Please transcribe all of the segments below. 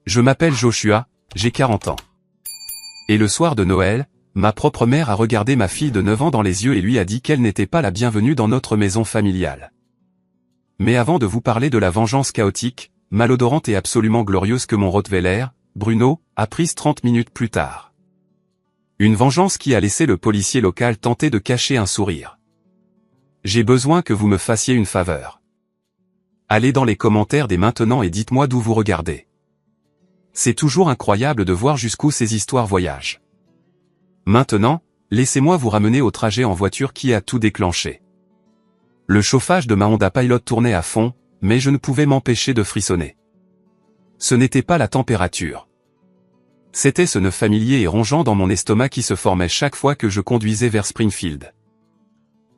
Je m'appelle Joshua, j'ai 40 ans. Et le soir de Noël, ma propre mère a regardé ma fille de 9 ans dans les yeux et lui a dit qu'elle n'était pas la bienvenue dans notre maison familiale. Mais avant de vous parler de la vengeance chaotique, malodorante et absolument glorieuse que mon Rottweiler, Bruno, a prise 30 minutes plus tard. Une vengeance qui a laissé le policier local tenter de cacher un sourire. J'ai besoin que vous me fassiez une faveur. Allez dans les commentaires dès maintenant et dites-moi d'où vous regardez. C'est toujours incroyable de voir jusqu'où ces histoires voyagent. Maintenant, laissez-moi vous ramener au trajet en voiture qui a tout déclenché. Le chauffage de ma Honda Pilot tournait à fond, mais je ne pouvais m'empêcher de frissonner. Ce n'était pas la température. C'était ce nœud familier et rongeant dans mon estomac qui se formait chaque fois que je conduisais vers Springfield.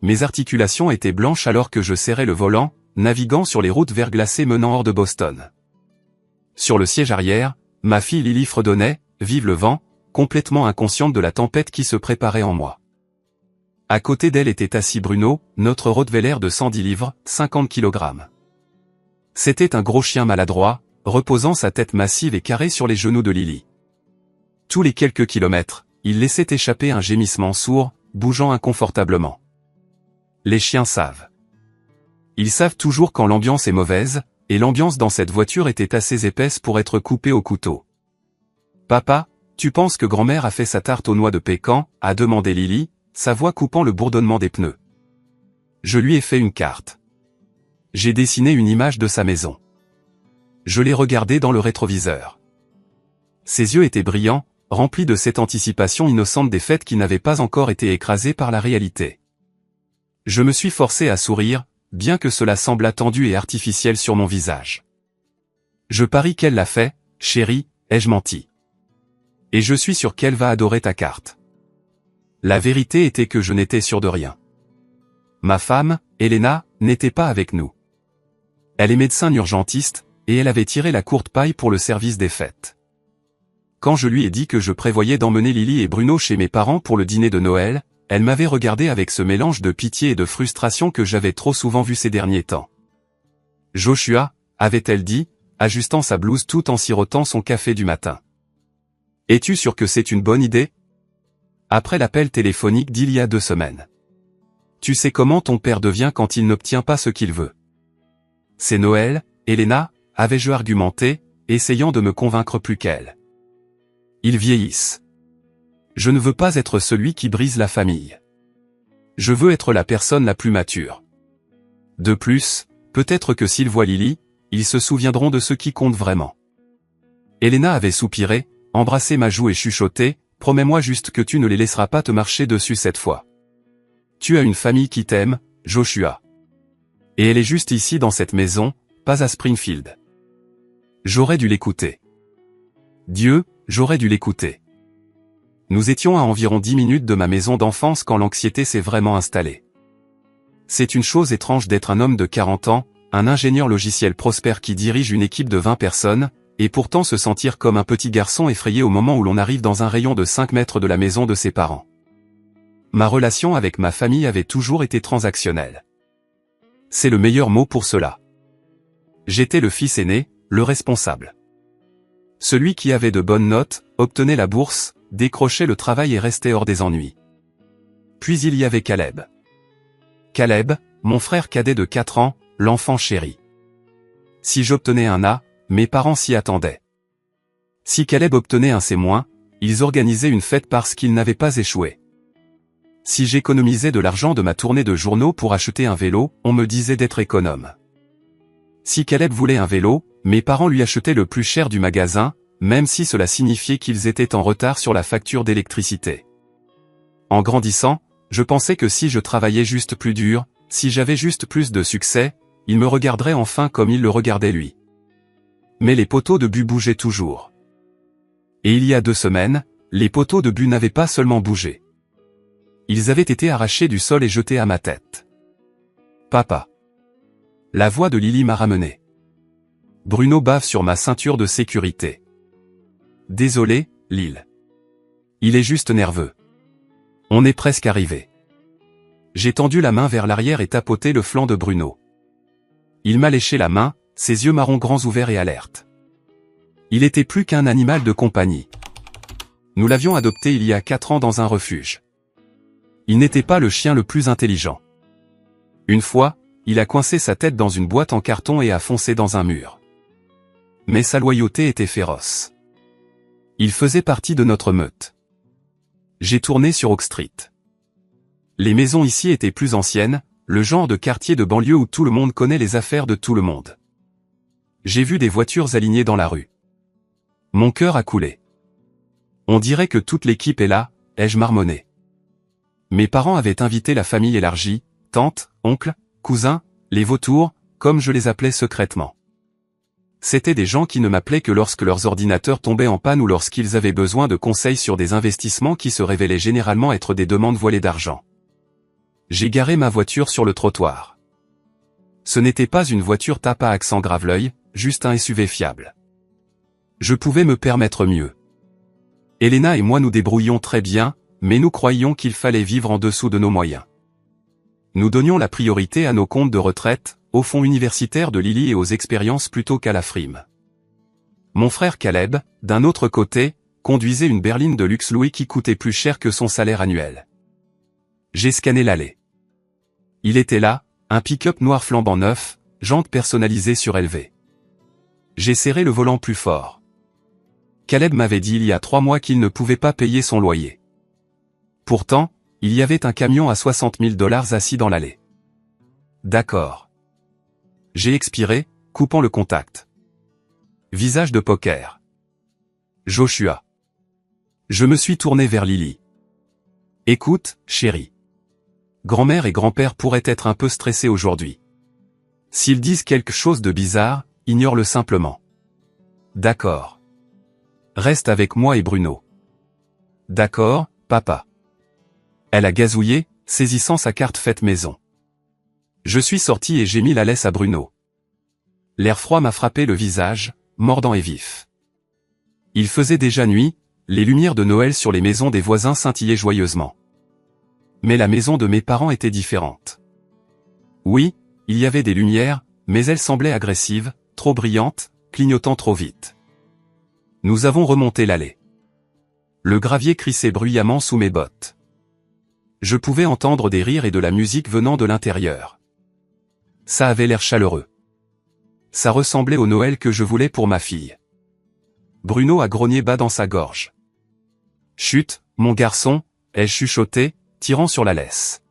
Mes articulations étaient blanches alors que je serrais le volant, naviguant sur les routes verglacées menant hors de Boston. Sur le siège arrière, ma fille Lily fredonnait, vive le vent, complètement inconsciente de la tempête qui se préparait en moi. À côté d'elle était assis Bruno, notre Rottweiler de 110 livres, 50 kg. C'était un gros chien maladroit, reposant sa tête massive et carrée sur les genoux de Lily. Tous les quelques kilomètres, il laissait échapper un gémissement sourd, bougeant inconfortablement. Les chiens savent. Ils savent toujours quand l'ambiance est mauvaise, et l'ambiance dans cette voiture était assez épaisse pour être coupée au couteau. « Papa, tu penses que grand-mère a fait sa tarte aux noix de pécan ?» a demandé Lily, sa voix coupant le bourdonnement des pneus. Je lui ai fait une carte. J'ai dessiné une image de sa maison. Je l'ai regardée dans le rétroviseur. Ses yeux étaient brillants, remplis de cette anticipation innocente des fêtes qui n'avaient pas encore été écrasées par la réalité. Je me suis forcé à sourire, bien que cela semblât tendu et artificiel sur mon visage. Je parie qu'elle l'a fait, chérie, ai-je menti. Et je suis sûr qu'elle va adorer ta carte. La vérité était que je n'étais sûr de rien. Ma femme, Elena, n'était pas avec nous. Elle est médecin urgentiste, et elle avait tiré la courte paille pour le service des fêtes. Quand je lui ai dit que je prévoyais d'emmener Lily et Bruno chez mes parents pour le dîner de Noël, elle m'avait regardé avec ce mélange de pitié et de frustration que j'avais trop souvent vu ces derniers temps. « Joshua » avait-elle dit, ajustant sa blouse tout en sirotant son café du matin. « Es-tu sûr que c'est une bonne idée ?» Après l'appel téléphonique d'il y a 2 semaines. « Tu sais comment ton père devient quand il n'obtient pas ce qu'il veut. »« C'est Noël, Elena » avais-je argumenté, essayant de me convaincre plus qu'elle. « Ils vieillissent. Je ne veux pas être celui qui brise la famille. Je veux être la personne la plus mature. De plus, peut-être que s'ils voient Lily, ils se souviendront de ce qui compte vraiment. » Elena avait soupiré, embrassé ma joue et chuchoté, « Promets-moi juste que tu ne les laisseras pas te marcher dessus cette fois. Tu as une famille qui t'aime, Joshua. Et elle est juste ici dans cette maison, pas à Springfield. » J'aurais dû l'écouter. Dieu, j'aurais dû l'écouter. Nous étions à environ 10 minutes de ma maison d'enfance quand l'anxiété s'est vraiment installée. C'est une chose étrange d'être un homme de 40 ans, un ingénieur logiciel prospère qui dirige une équipe de 20 personnes, et pourtant se sentir comme un petit garçon effrayé au moment où l'on arrive dans un rayon de 5 mètres de la maison de ses parents. Ma relation avec ma famille avait toujours été transactionnelle. C'est le meilleur mot pour cela. J'étais le fils aîné, le responsable. Celui qui avait de bonnes notes, obtenait la bourse, décrochait le travail et restait hors des ennuis. Puis il y avait Caleb. Caleb, mon frère cadet de 4 ans, l'enfant chéri. Si j'obtenais un A, mes parents s'y attendaient. Si Caleb obtenait un C-, ils organisaient une fête parce qu'il n'avait pas échoué. Si j'économisais de l'argent de ma tournée de journaux pour acheter un vélo, on me disait d'être économe. Si Caleb voulait un vélo, mes parents lui achetaient le plus cher du magasin, même si cela signifiait qu'ils étaient en retard sur la facture d'électricité. En grandissant, je pensais que si je travaillais juste plus dur, si j'avais juste plus de succès, il me regarderait enfin comme il le regardait lui. Mais les poteaux de but bougeaient toujours. Et il y a 2 semaines, les poteaux de but n'avaient pas seulement bougé. Ils avaient été arrachés du sol et jetés à ma tête. « Papa !» La voix de Lily m'a ramené. Bruno bave sur ma ceinture de sécurité. « Désolé, Lil. Il est juste nerveux. On est presque arrivé. » J'ai tendu la main vers l'arrière et tapoté le flanc de Bruno. Il m'a léché la main, ses yeux marrons grands ouverts et alertes. Il était plus qu'un animal de compagnie. Nous l'avions adopté il y a 4 ans dans un refuge. Il n'était pas le chien le plus intelligent. Une fois, il a coincé sa tête dans une boîte en carton et a foncé dans un mur. Mais sa loyauté était féroce. Il faisait partie de notre meute. J'ai tourné sur Oak Street. Les maisons ici étaient plus anciennes, le genre de quartier de banlieue où tout le monde connaît les affaires de tout le monde. J'ai vu des voitures alignées dans la rue. Mon cœur a coulé. On dirait que toute l'équipe est là, ai-je marmonné. Mes parents avaient invité la famille élargie, tantes, oncles, cousins, les vautours, comme je les appelais secrètement. C'étaient des gens qui ne m'appelaient que lorsque leurs ordinateurs tombaient en panne ou lorsqu'ils avaient besoin de conseils sur des investissements qui se révélaient généralement être des demandes voilées d'argent. J'ai garé ma voiture sur le trottoir. Ce n'était pas une voiture tape à accent grave-l'œil, juste un SUV fiable. Je pouvais me permettre mieux. Elena et moi nous débrouillions très bien, mais nous croyions qu'il fallait vivre en dessous de nos moyens. Nous donnions la priorité à nos comptes de retraite, aux fonds universitaires de Lily et aux expériences plutôt qu'à la frime. Mon frère Caleb, d'un autre côté, conduisait une berline de luxe Louis qui coûtait plus cher que son salaire annuel. J'ai scanné l'allée. Il était là, un pick-up noir flambant neuf, jantes personnalisées surélevées. J'ai serré le volant plus fort. Caleb m'avait dit il y a 3 mois qu'il ne pouvait pas payer son loyer. Pourtant, il y avait un camion à 60 000 $ assis dans l'allée. D'accord. J'ai expiré, coupant le contact. Visage de poker. Joshua. Je me suis tourné vers Lily. Écoute, chérie. Grand-mère et grand-père pourraient être un peu stressés aujourd'hui. S'ils disent quelque chose de bizarre, ignore-le simplement. D'accord. Reste avec moi et Bruno. D'accord, papa. Elle a gazouillé, saisissant sa carte faite maison. Je suis sorti et j'ai mis la laisse à Bruno. L'air froid m'a frappé le visage, mordant et vif. Il faisait déjà nuit, les lumières de Noël sur les maisons des voisins scintillaient joyeusement. Mais la maison de mes parents était différente. Oui, il y avait des lumières, mais elles semblaient agressives, trop brillantes, clignotant trop vite. Nous avons remonté l'allée. Le gravier crissait bruyamment sous mes bottes. Je pouvais entendre des rires et de la musique venant de l'intérieur. Ça avait l'air chaleureux. Ça ressemblait au Noël que je voulais pour ma fille. Bruno a grogné bas dans sa gorge. Chut, mon garçon, ai-je chuchoté, tirant sur la laisse.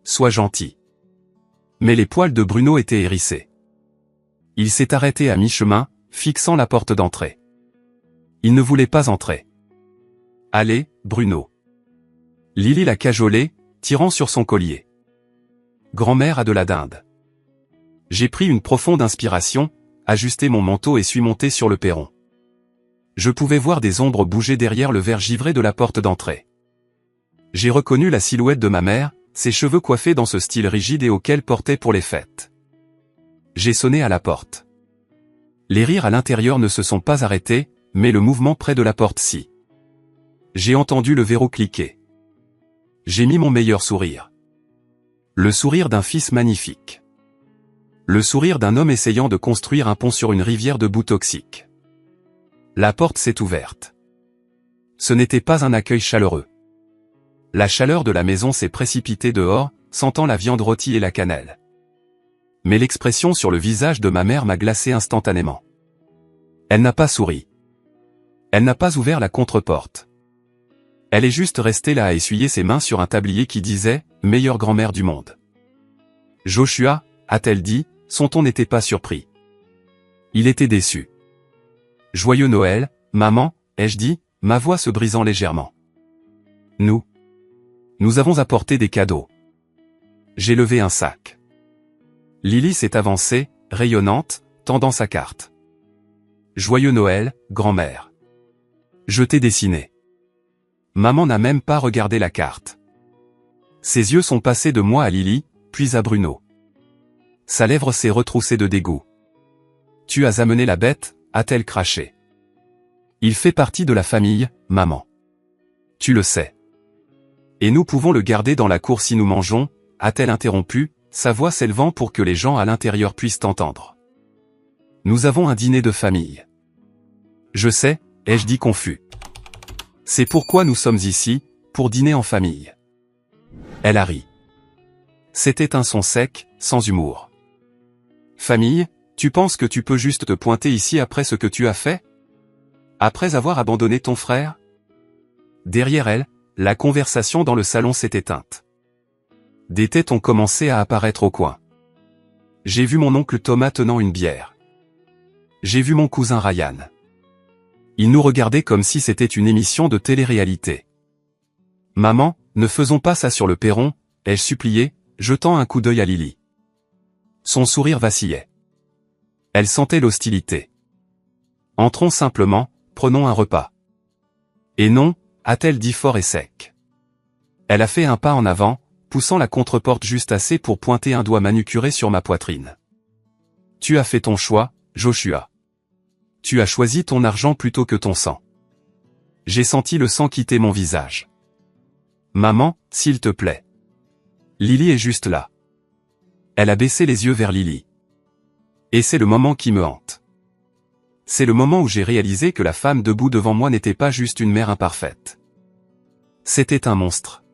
Sois gentil. Mais les poils de Bruno étaient hérissés. Il s'est arrêté à mi-chemin, fixant la porte d'entrée. Il ne voulait pas entrer. Allez, Bruno. Lily l'a cajolé, tirant sur son collier. Grand-mère a de la dinde. J'ai pris une profonde inspiration, ajusté mon manteau et suis monté sur le perron. Je pouvais voir des ombres bouger derrière le verre givré de la porte d'entrée. J'ai reconnu la silhouette de ma mère, ses cheveux coiffés dans ce style rigide et auquel portait pour les fêtes. J'ai sonné à la porte. Les rires à l'intérieur ne se sont pas arrêtés, mais le mouvement près de la porte si. J'ai entendu le verrou cliquer. J'ai mis mon meilleur sourire. Le sourire d'un fils magnifique. Le sourire d'un homme essayant de construire un pont sur une rivière de boue toxique. La porte s'est ouverte. Ce n'était pas un accueil chaleureux. La chaleur de la maison s'est précipitée dehors, sentant la viande rôtie et la cannelle. Mais l'expression sur le visage de ma mère m'a glacé instantanément. Elle n'a pas souri. Elle n'a pas ouvert la contre-porte. Elle est juste restée là à essuyer ses mains sur un tablier qui disait « Meilleure grand-mère du monde ». Joshua, a-t-elle dit, son ton n'était pas surpris. Il était déçu. Joyeux Noël, maman, ai-je dit, ma voix se brisant légèrement. Nous avons apporté des cadeaux. J'ai levé un sac. Lily s'est avancée, rayonnante, tendant sa carte. Joyeux Noël, grand-mère. Je t'ai dessiné. Maman n'a même pas regardé la carte. Ses yeux sont passés de moi à Lily, puis à Bruno. Sa lèvre s'est retroussée de dégoût. Tu as amené la bête, a-t-elle craché. Il fait partie de la famille, maman. Tu le sais. Et nous pouvons le garder dans la cour si nous mangeons, a-t-elle interrompu, sa voix s'élevant pour que les gens à l'intérieur puissent entendre. Nous avons un dîner de famille. Je sais, ai-je dit confus. C'est pourquoi nous sommes ici, pour dîner en famille. Elle a ri. C'était un son sec, sans humour. Famille, tu penses que tu peux juste te pointer ici après ce que tu as fait? Après avoir abandonné ton frère? Derrière elle, la conversation dans le salon s'est éteinte. Des têtes ont commencé à apparaître au coin. J'ai vu mon oncle Thomas tenant une bière. J'ai vu mon cousin Ryan. Ils nous regardaient comme si c'était une émission de télé-réalité. Maman, ne faisons pas ça sur le perron, ai-je supplié, jetant un coup d'œil à Lily. Son sourire vacillait. Elle sentait l'hostilité. Entrons simplement, prenons un repas. Et non, a-t-elle dit fort et sec. Elle a fait un pas en avant, poussant la contreporte juste assez pour pointer un doigt manucuré sur ma poitrine. Tu as fait ton choix, Joshua. Tu as choisi ton argent plutôt que ton sang. J'ai senti le sang quitter mon visage. Maman, s'il te plaît. Lily est juste là. Elle a baissé les yeux vers Lily. Et c'est le moment qui me hante. C'est le moment où j'ai réalisé que la femme debout devant moi n'était pas juste une mère imparfaite. C'était un monstre.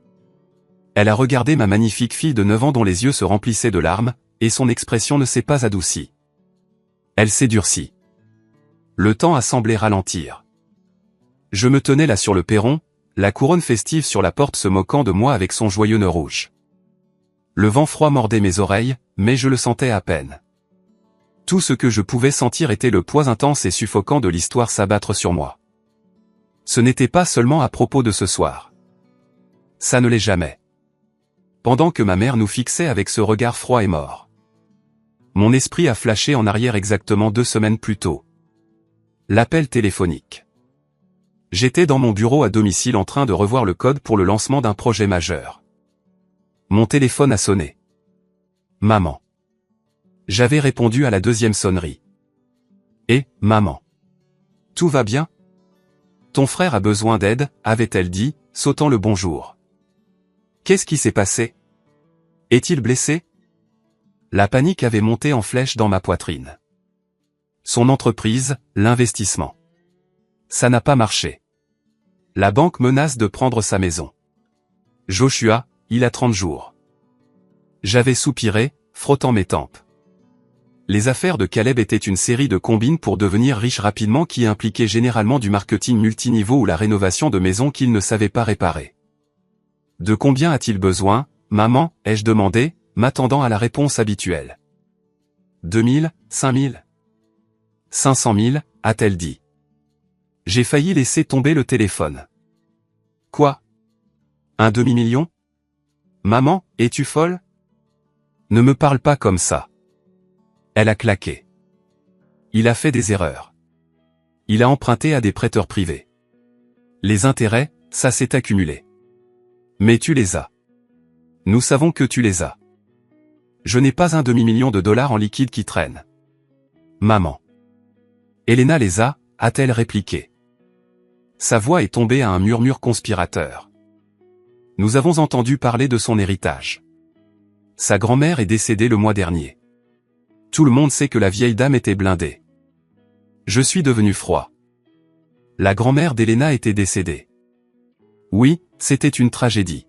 Elle a regardé ma magnifique fille de 9 ans dont les yeux se remplissaient de larmes, et son expression ne s'est pas adoucie. Elle s'est durcie. Le temps a semblé ralentir. Je me tenais là sur le perron, la couronne festive sur la porte se moquant de moi avec son joyeux nœud rouge. Le vent froid mordait mes oreilles, mais je le sentais à peine. Tout ce que je pouvais sentir était le poids intense et suffocant de l'histoire s'abattre sur moi. Ce n'était pas seulement à propos de ce soir. Ça ne l'est jamais. Pendant que ma mère nous fixait avec ce regard froid et mort. Mon esprit a flashé en arrière exactement 2 semaines plus tôt. L'appel téléphonique. J'étais dans mon bureau à domicile en train de revoir le code pour le lancement d'un projet majeur. Mon téléphone a sonné. Maman. J'avais répondu à la 2e sonnerie. Et, maman. Tout va bien? Ton frère a besoin d'aide, avait-elle dit, sautant le bonjour. Qu'est-ce qui s'est passé? Est-il blessé? La panique avait monté en flèche dans ma poitrine. Son entreprise, l'investissement. Ça n'a pas marché. La banque menace de prendre sa maison. Joshua, il a 30 jours. J'avais soupiré, frottant mes tempes. Les affaires de Caleb étaient une série de combines pour devenir riche rapidement qui impliquaient généralement du marketing multiniveau ou la rénovation de maisons qu'il ne savait pas réparer. De combien a-t-il besoin, maman, ai-je demandé, m'attendant à la réponse habituelle. 2000, 5000. 500 000, a-t-elle dit. J'ai failli laisser tomber le téléphone. Quoi? Un demi-million? Maman, es-tu folle? Ne me parle pas comme ça. Elle a claqué. Il a fait des erreurs. Il a emprunté à des prêteurs privés. Les intérêts, ça s'est accumulé. Mais tu les as. Nous savons que tu les as. Je n'ai pas un demi-million de dollars en liquide qui traîne. Maman. Elena les a-t-elle répliqué. Sa voix est tombée à un murmure conspirateur. Nous avons entendu parler de son héritage. Sa grand-mère est décédée le mois dernier. Tout le monde sait que la vieille dame était blindée. Je suis devenu froid. La grand-mère d'Elena était décédée. Oui, c'était une tragédie.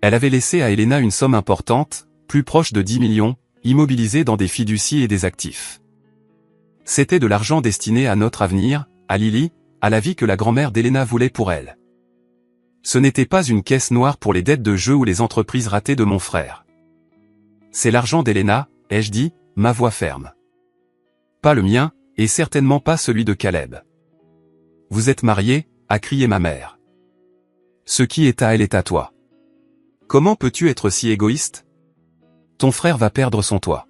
Elle avait laissé à Elena une somme importante, plus proche de 10 millions, immobilisée dans des fiducies et des actifs. C'était de l'argent destiné à notre avenir, à Lily, à la vie que la grand-mère d'Elena voulait pour elle. Ce n'était pas une caisse noire pour les dettes de jeu ou les entreprises ratées de mon frère. C'est l'argent d'Elena, ai-je dit, ma voix ferme. Pas le mien, et certainement pas celui de Caleb. Vous êtes mariés, a crié ma mère. Ce qui est à elle est à toi. Comment peux-tu être si égoïste? Ton frère va perdre son toit.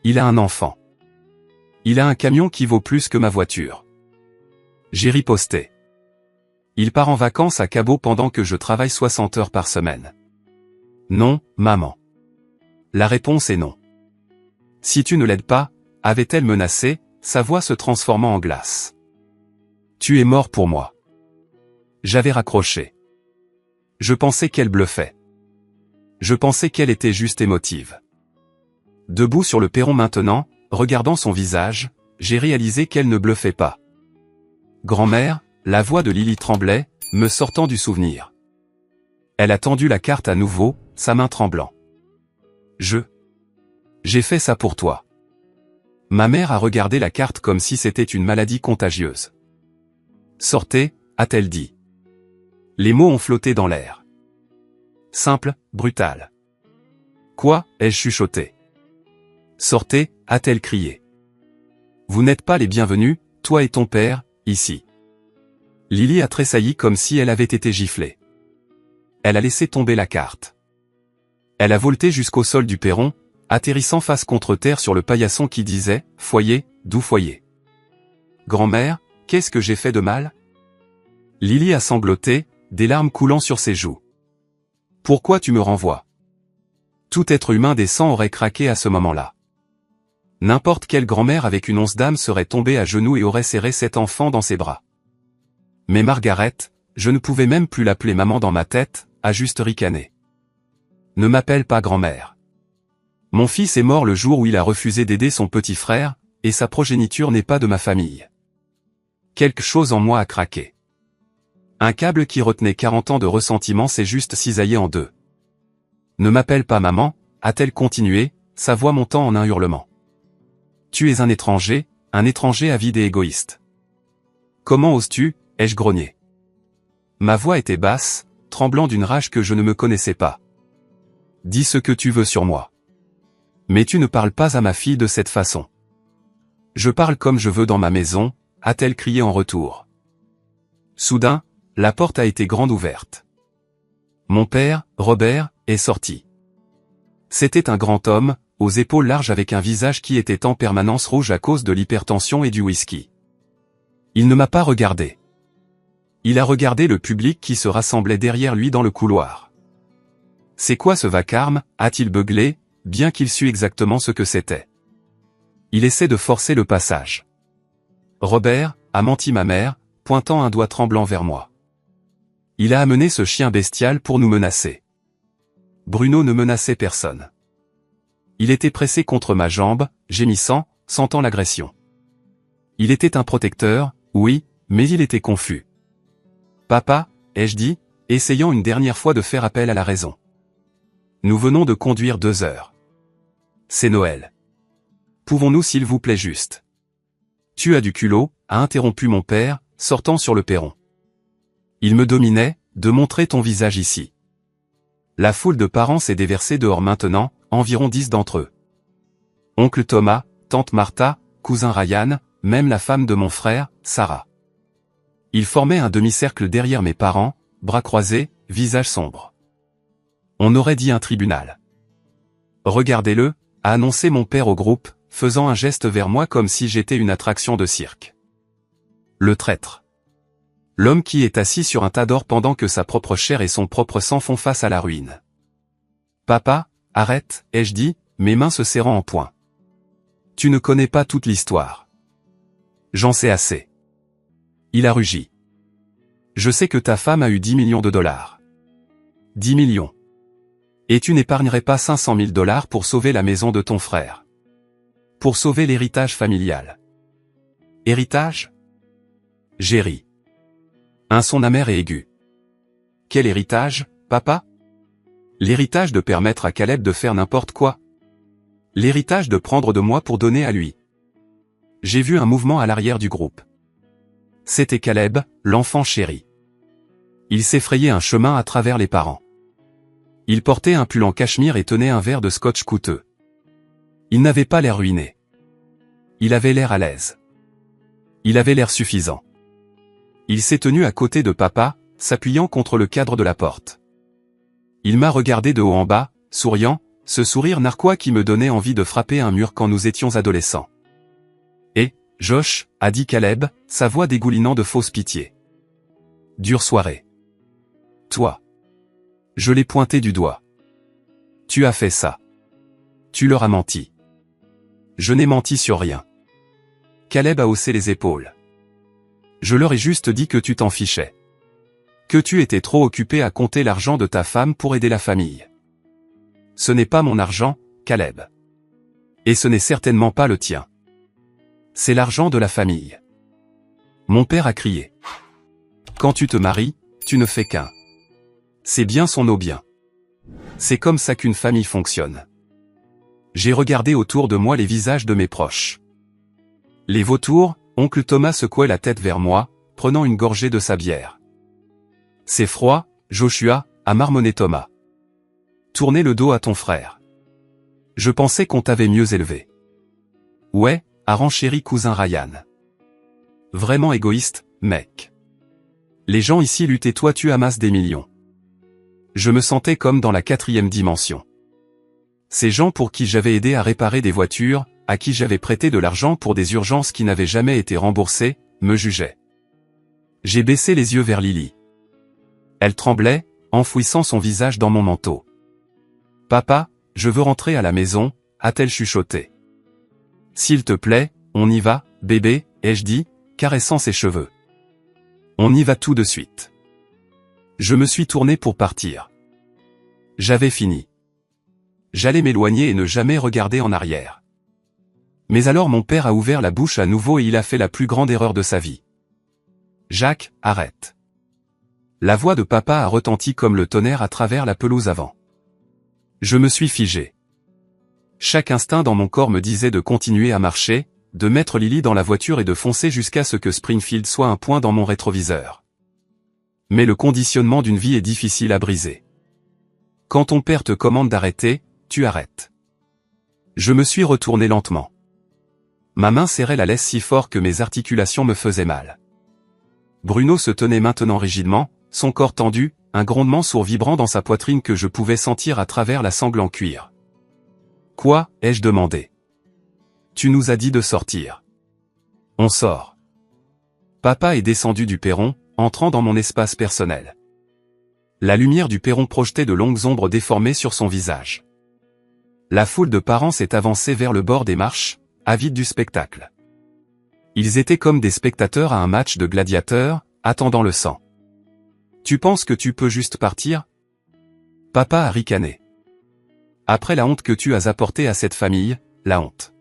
Il a un enfant. Il a un camion qui vaut plus que ma voiture. J'ai riposté. Il part en vacances à Cabo pendant que je travaille 60 heures par semaine. Non, maman. La réponse est non. Si tu ne l'aides pas, avait-elle menacé, sa voix se transformant en glace. Tu es mort pour moi. J'avais raccroché. Je pensais qu'elle bluffait. Je pensais qu'elle était juste émotive. Debout sur le perron maintenant, regardant son visage, j'ai réalisé qu'elle ne bluffait pas. Grand-mère, la voix de Lily tremblait, me sortant du souvenir. Elle a tendu la carte à nouveau, sa main tremblant. J'ai fait ça pour toi. Ma mère a regardé la carte comme si c'était une maladie contagieuse. Sortez, a-t-elle dit. Les mots ont flotté dans l'air. Simple, brutal. Quoi, ai-je chuchoté. Sortez, a-t-elle crié. Vous n'êtes pas les bienvenus, toi et ton père, ici. Lily a tressailli comme si elle avait été giflée. Elle a laissé tomber la carte. Elle a volté jusqu'au sol du perron, atterrissant face contre terre sur le paillasson qui disait « Foyer, doux foyer ». Grand-mère, qu'est-ce que j'ai fait de mal? Lily a sangloté, des larmes coulant sur ses joues. Pourquoi tu me renvoies? Tout être humain décent aurait craqué à ce moment-là. N'importe quelle grand-mère avec une once d'âme serait tombée à genoux et aurait serré cet enfant dans ses bras. Mais Margaret, je ne pouvais même plus l'appeler maman dans ma tête, a juste ricané. Ne m'appelle pas grand-mère. Mon fils est mort le jour où il a refusé d'aider son petit frère, et sa progéniture n'est pas de ma famille. Quelque chose en moi a craqué. Un câble qui retenait 40 ans de ressentiment s'est juste cisaillé en deux. Ne m'appelle pas maman, a-t-elle continué, sa voix montant en un hurlement. Tu es un étranger avide et égoïste. Comment oses-tu, ai-je grogné. Ma voix était basse, tremblant d'une rage que je ne me connaissais pas. Dis ce que tu veux sur moi. Mais tu ne parles pas à ma fille de cette façon. Je parle comme je veux dans ma maison, a-t-elle crié en retour. Soudain, la porte a été grande ouverte. Mon père, Robert, est sorti. C'était un grand homme, aux épaules larges avec un visage qui était en permanence rouge à cause de l'hypertension et du whisky. Il ne m'a pas regardé. Il a regardé le public qui se rassemblait derrière lui dans le couloir. C'est quoi ce vacarme, a-t-il beuglé, bien qu'il sût exactement ce que c'était. Il essaie de forcer le passage. Robert, a menti ma mère, pointant un doigt tremblant vers moi. Il a amené ce chien bestial pour nous menacer. Bruno ne menaçait personne. Il était pressé contre ma jambe, gémissant, sentant l'agression. Il était un protecteur, oui, mais il était confus. Papa, ai-je dit, essayant une dernière fois de faire appel à la raison. Nous venons de conduire 2 heures. C'est Noël. Pouvons-nous s'il vous plaît juste. Tu as du culot, a interrompu mon père, sortant sur le perron. Il me dominait, de montrer ton visage ici. La foule de parents s'est déversée dehors maintenant, environ 10 d'entre eux. Oncle Thomas, tante Martha, cousin Ryan, même la femme de mon frère, Sarah. Ils formaient un demi-cercle derrière mes parents, bras croisés, visage sombre. On aurait dit un tribunal. Regardez-le, a annoncé mon père au groupe, faisant un geste vers moi comme si j'étais une attraction de cirque. Le traître. L'homme qui est assis sur un tas d'or pendant que sa propre chair et son propre sang font face à la ruine. Papa, arrête, ai-je dit, mes mains se serrant en poing. Tu ne connais pas toute l'histoire. J'en sais assez. Il a rugi. Je sais que ta femme a eu 10 millions de dollars. 10 millions. Et tu n'épargnerais pas 500 000 dollars pour sauver la maison de ton frère. Pour sauver l'héritage familial. Héritage? J'ai ri. Un son amer et aigu. Quel héritage, papa? L'héritage de permettre à Caleb de faire n'importe quoi. L'héritage de prendre de moi pour donner à lui. J'ai vu un mouvement à l'arrière du groupe. C'était Caleb, l'enfant chéri. Il s'effrayait un chemin à travers les parents. Il portait un pull en cachemire et tenait un verre de scotch coûteux. Il n'avait pas l'air ruiné. Il avait l'air à l'aise. Il avait l'air suffisant. Il s'est tenu à côté de papa, s'appuyant contre le cadre de la porte. Il m'a regardé de haut en bas, souriant, ce sourire narquois qui me donnait envie de frapper un mur quand nous étions adolescents. Et, Josh, a dit Caleb, sa voix dégoulinant de fausse pitié. Dure soirée. Toi. Je l'ai pointé du doigt. Tu as fait ça. Tu leur as menti. Je n'ai menti sur rien. Caleb a haussé les épaules. Je leur ai juste dit que tu t'en fichais. Que tu étais trop occupé à compter l'argent de ta femme pour aider la famille. Ce n'est pas mon argent, Caleb. Et ce n'est certainement pas le tien. C'est l'argent de la famille. Mon père a crié. Quand tu te maries, tu ne fais qu'un. C'est bien son nos biens. C'est comme ça qu'une famille fonctionne. J'ai regardé autour de moi les visages de mes proches. Les vautours, oncle Thomas secouait la tête vers moi, prenant une gorgée de sa bière. C'est froid, Joshua, a marmonné Thomas. Tournez le dos à ton frère. Je pensais qu'on t'avait mieux élevé. Ouais, a renchéri cousin Ryan. Vraiment égoïste, mec. Les gens ici luttent et toi tu amasses des millions. Je me sentais comme dans la 4e dimension. Ces gens pour qui j'avais aidé à réparer des voitures, à qui j'avais prêté de l'argent pour des urgences qui n'avaient jamais été remboursées, me jugeaient. J'ai baissé les yeux vers Lily. Elle tremblait, enfouissant son visage dans mon manteau. « Papa, je veux rentrer à la maison », a-t-elle chuchoté. « S'il te plaît, on y va, bébé », ai-je dit, caressant ses cheveux. « On y va tout de suite. » Je me suis tourné pour partir. J'avais fini. J'allais m'éloigner et ne jamais regarder en arrière. Mais alors mon père a ouvert la bouche à nouveau et il a fait la plus grande erreur de sa vie. « Jacques, arrête. » La voix de papa a retenti comme le tonnerre à travers la pelouse avant. Je me suis figé. Chaque instinct dans mon corps me disait de continuer à marcher, de mettre Lily dans la voiture et de foncer jusqu'à ce que Springfield soit un point dans mon rétroviseur. Mais le conditionnement d'une vie est difficile à briser. Quand ton père te commande d'arrêter, tu arrêtes. Je me suis retourné lentement. Ma main serrait la laisse si fort que mes articulations me faisaient mal. Bruno se tenait maintenant rigidement, son corps tendu, un grondement sourd vibrant dans sa poitrine que je pouvais sentir à travers la sangle en cuir. « Quoi ?» ai-je demandé. « Tu nous as dit de sortir. »« On sort. » Papa est descendu du perron, entrant dans mon espace personnel. La lumière du perron projetait de longues ombres déformées sur son visage. La foule de parents s'est avancée vers le bord des marches, avide du spectacle. Ils étaient comme des spectateurs à un match de gladiateurs, attendant le sang. « Tu penses que tu peux juste partir ?» Papa a ricané. « Après la honte que tu as apportée à cette famille, la honte. »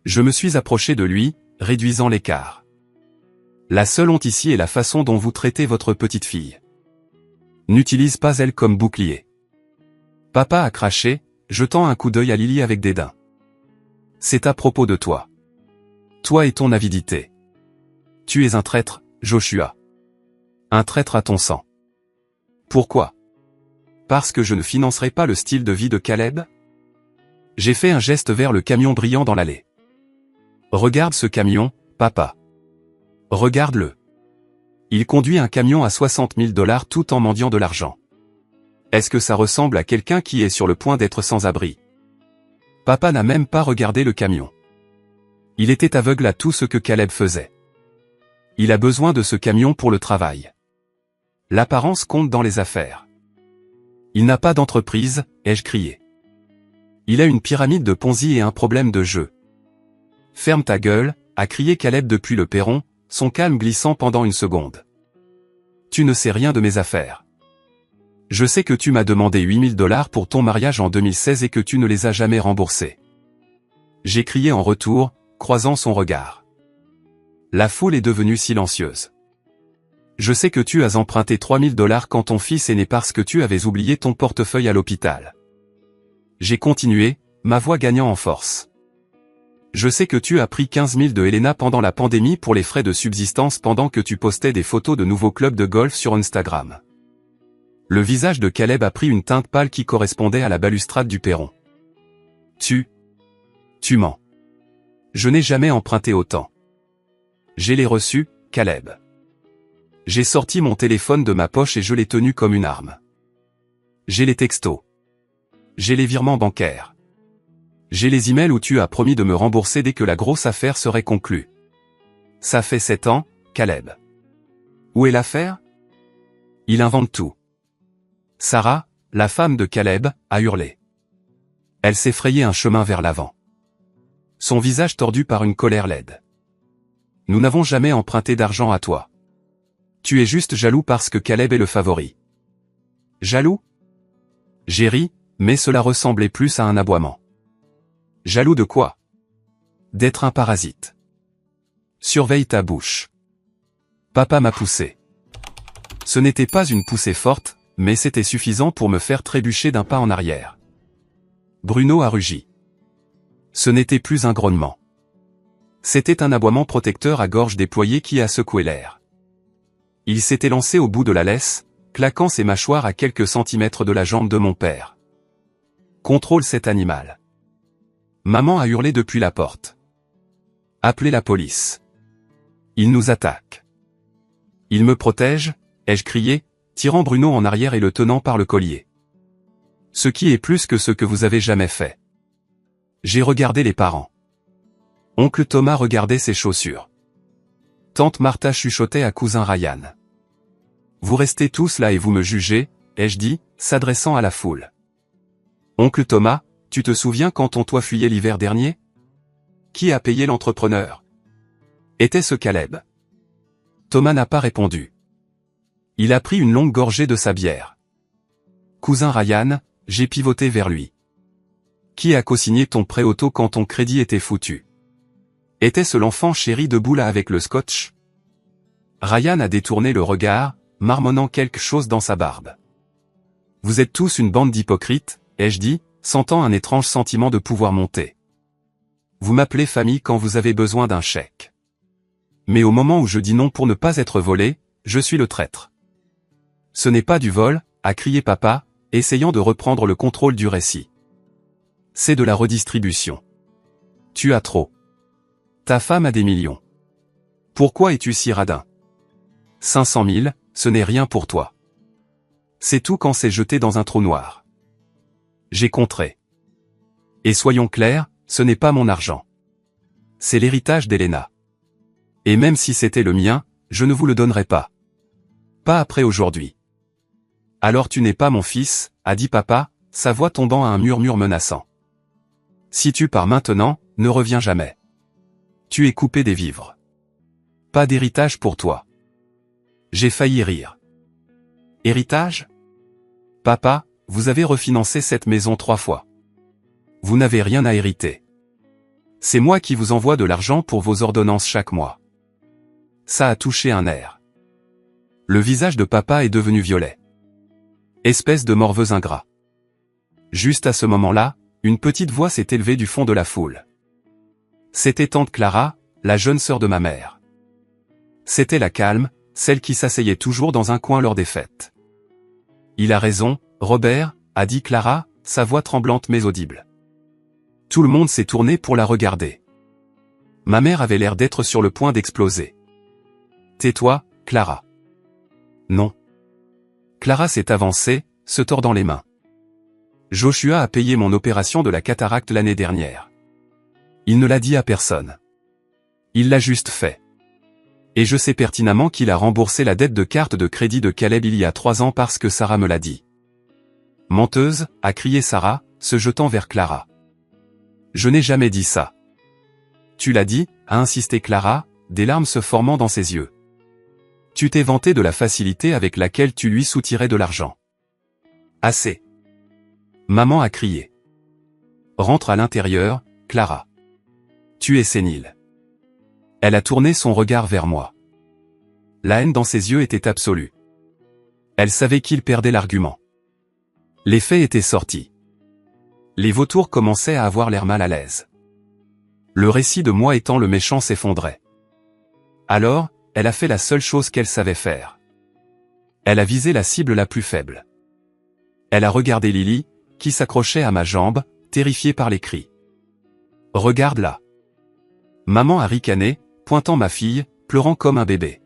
Je me suis approché de lui, réduisant l'écart. « La seule honte ici est la façon dont vous traitez votre petite fille. N'utilise pas elle comme bouclier. » Papa a craché, jetant un coup d'œil à Lily avec dédain. « C'est à propos de toi. Toi et ton avidité. Tu es un traître, Joshua. Un traître à ton sang. Pourquoi? Parce que je ne financerai pas le style de vie de Caleb? » J'ai fait un geste vers le camion brillant dans l'allée. « Regarde ce camion, papa. Regarde-le. Il conduit un camion à 60 000 $ tout en mendiant de l'argent. Est-ce que ça ressemble à quelqu'un qui est sur le point d'être sans abri? » Papa n'a même pas regardé le camion. Il était aveugle à tout ce que Caleb faisait. Il a besoin de ce camion pour le travail. L'apparence compte dans les affaires. Il n'a pas d'entreprise, ai-je crié. Il a une pyramide de Ponzi et un problème de jeu. Ferme ta gueule, a crié Caleb depuis le perron, son calme glissant pendant une seconde. Tu ne sais rien de mes affaires. Je sais que tu m'as demandé 8 000 $ pour ton mariage en 2016 et que tu ne les as jamais remboursés. J'ai crié en retour, croisant son regard. La foule est devenue silencieuse. Je sais que tu as emprunté 3 000 $ quand ton fils est né parce que tu avais oublié ton portefeuille à l'hôpital. J'ai continué, ma voix gagnant en force. Je sais que tu as pris 15 000 de Helena pendant la pandémie pour les frais de subsistance pendant que tu postais des photos de nouveaux clubs de golf sur Instagram. Le visage de Caleb a pris une teinte pâle qui correspondait à la balustrade du perron. Tu mens. Je n'ai jamais emprunté autant. J'ai les reçus, Caleb. J'ai sorti mon téléphone de ma poche et je l'ai tenu comme une arme. J'ai les textos. J'ai les virements bancaires. J'ai les emails où tu as promis de me rembourser dès que la grosse affaire serait conclue. Ça fait 7 ans, Caleb. Où est l'affaire? Il invente tout. Sarah, la femme de Caleb, a hurlé. Elle s'est frayé un chemin vers l'avant. Son visage tordu par une colère laide. Nous n'avons jamais emprunté d'argent à toi. Tu es juste jaloux parce que Caleb est le favori. Jaloux? J'ai ri, mais cela ressemblait plus à un aboiement. Jaloux de quoi? D'être un parasite. Surveille ta bouche. Papa m'a poussé. Ce n'était pas une poussée forte, mais c'était suffisant pour me faire trébucher d'un pas en arrière. Bruno a rugi. Ce n'était plus un grognement. C'était un aboiement protecteur à gorge déployée qui a secoué l'air. Il s'était lancé au bout de la laisse, claquant ses mâchoires à quelques centimètres de la jambe de mon père. Contrôle cet animal. Maman a hurlé depuis la porte. Appelez la police. Il nous attaque. Il me protège, ai-je crié, tirant Bruno en arrière et le tenant par le collier. Ce qui est plus que ce que vous avez jamais fait. J'ai regardé les parents. Oncle Thomas regardait ses chaussures. Tante Martha chuchotait à cousin Ryan. Vous restez tous là et vous me jugez, ai-je dit, s'adressant à la foule. Oncle Thomas, tu te souviens quand on toi fuyait l'hiver dernier? Qui a payé l'entrepreneur? Était-ce Caleb? Thomas n'a pas répondu. Il a pris une longue gorgée de sa bière. Cousin Ryan, j'ai pivoté vers lui. Qui a co-signé ton prêt auto quand ton crédit était foutu? Était-ce l'enfant chéri de Boula avec le scotch? Ryan a détourné le regard, marmonnant quelque chose dans sa barbe. Vous êtes tous une bande d'hypocrites, ai-je dit, sentant un étrange sentiment de pouvoir monter. Vous m'appelez famille quand vous avez besoin d'un chèque. Mais au moment où je dis non pour ne pas être volé, je suis le traître. Ce n'est pas du vol, a crié papa, essayant de reprendre le contrôle du récit. C'est de la redistribution. Tu as trop. Ta femme a des millions. Pourquoi es-tu si radin? 500 000, ce n'est rien pour toi. C'est tout quand c'est jeté dans un trou noir. J'ai contré. Et soyons clairs, ce n'est pas mon argent. C'est l'héritage d'Elena. Et même si c'était le mien, je ne vous le donnerai pas. Pas après aujourd'hui. Alors tu n'es pas mon fils, a dit papa, sa voix tombant à un murmure menaçant. Si tu pars maintenant, ne reviens jamais. Tu es coupé des vivres. Pas d'héritage pour toi. J'ai failli rire. Héritage? Papa, vous avez refinancé cette maison 3 fois. Vous n'avez rien à hériter. C'est moi qui vous envoie de l'argent pour vos ordonnances chaque mois. Ça a touché un nerf. Le visage de papa est devenu violet. Espèce de morveux ingrat. Juste à ce moment-là, une petite voix s'est élevée du fond de la foule. C'était tante Clara, la jeune sœur de ma mère. C'était la calme, celle qui s'asseyait toujours dans un coin lors des fêtes. Il a raison, Robert, a dit Clara, sa voix tremblante mais audible. Tout le monde s'est tourné pour la regarder. Ma mère avait l'air d'être sur le point d'exploser. Tais-toi, Clara. Non. Clara s'est avancée, se tordant les mains. Joshua a payé mon opération de la cataracte l'année dernière. Il ne l'a dit à personne. Il l'a juste fait. Et je sais pertinemment qu'il a remboursé la dette de carte de crédit de Caleb il y a 3 ans parce que Sarah me l'a dit. Menteuse, a crié Sarah, se jetant vers Clara. Je n'ai jamais dit ça. Tu l'as dit, a insisté Clara, des larmes se formant dans ses yeux. Tu t'es vanté de la facilité avec laquelle tu lui soutirais de l'argent. Assez. Maman a crié. Rentre à l'intérieur, Clara. Tu es sénile. Elle a tourné son regard vers moi. La haine dans ses yeux était absolue. Elle savait qu'il perdait l'argument. Les faits étaient sortis. Les vautours commençaient à avoir l'air mal à l'aise. Le récit de moi étant le méchant s'effondrait. Alors, elle a fait la seule chose qu'elle savait faire. Elle a visé la cible la plus faible. Elle a regardé Lily, qui s'accrochait à ma jambe, terrifiée par les cris. Regarde-la. Maman a ricané, pointant ma fille, pleurant comme un bébé.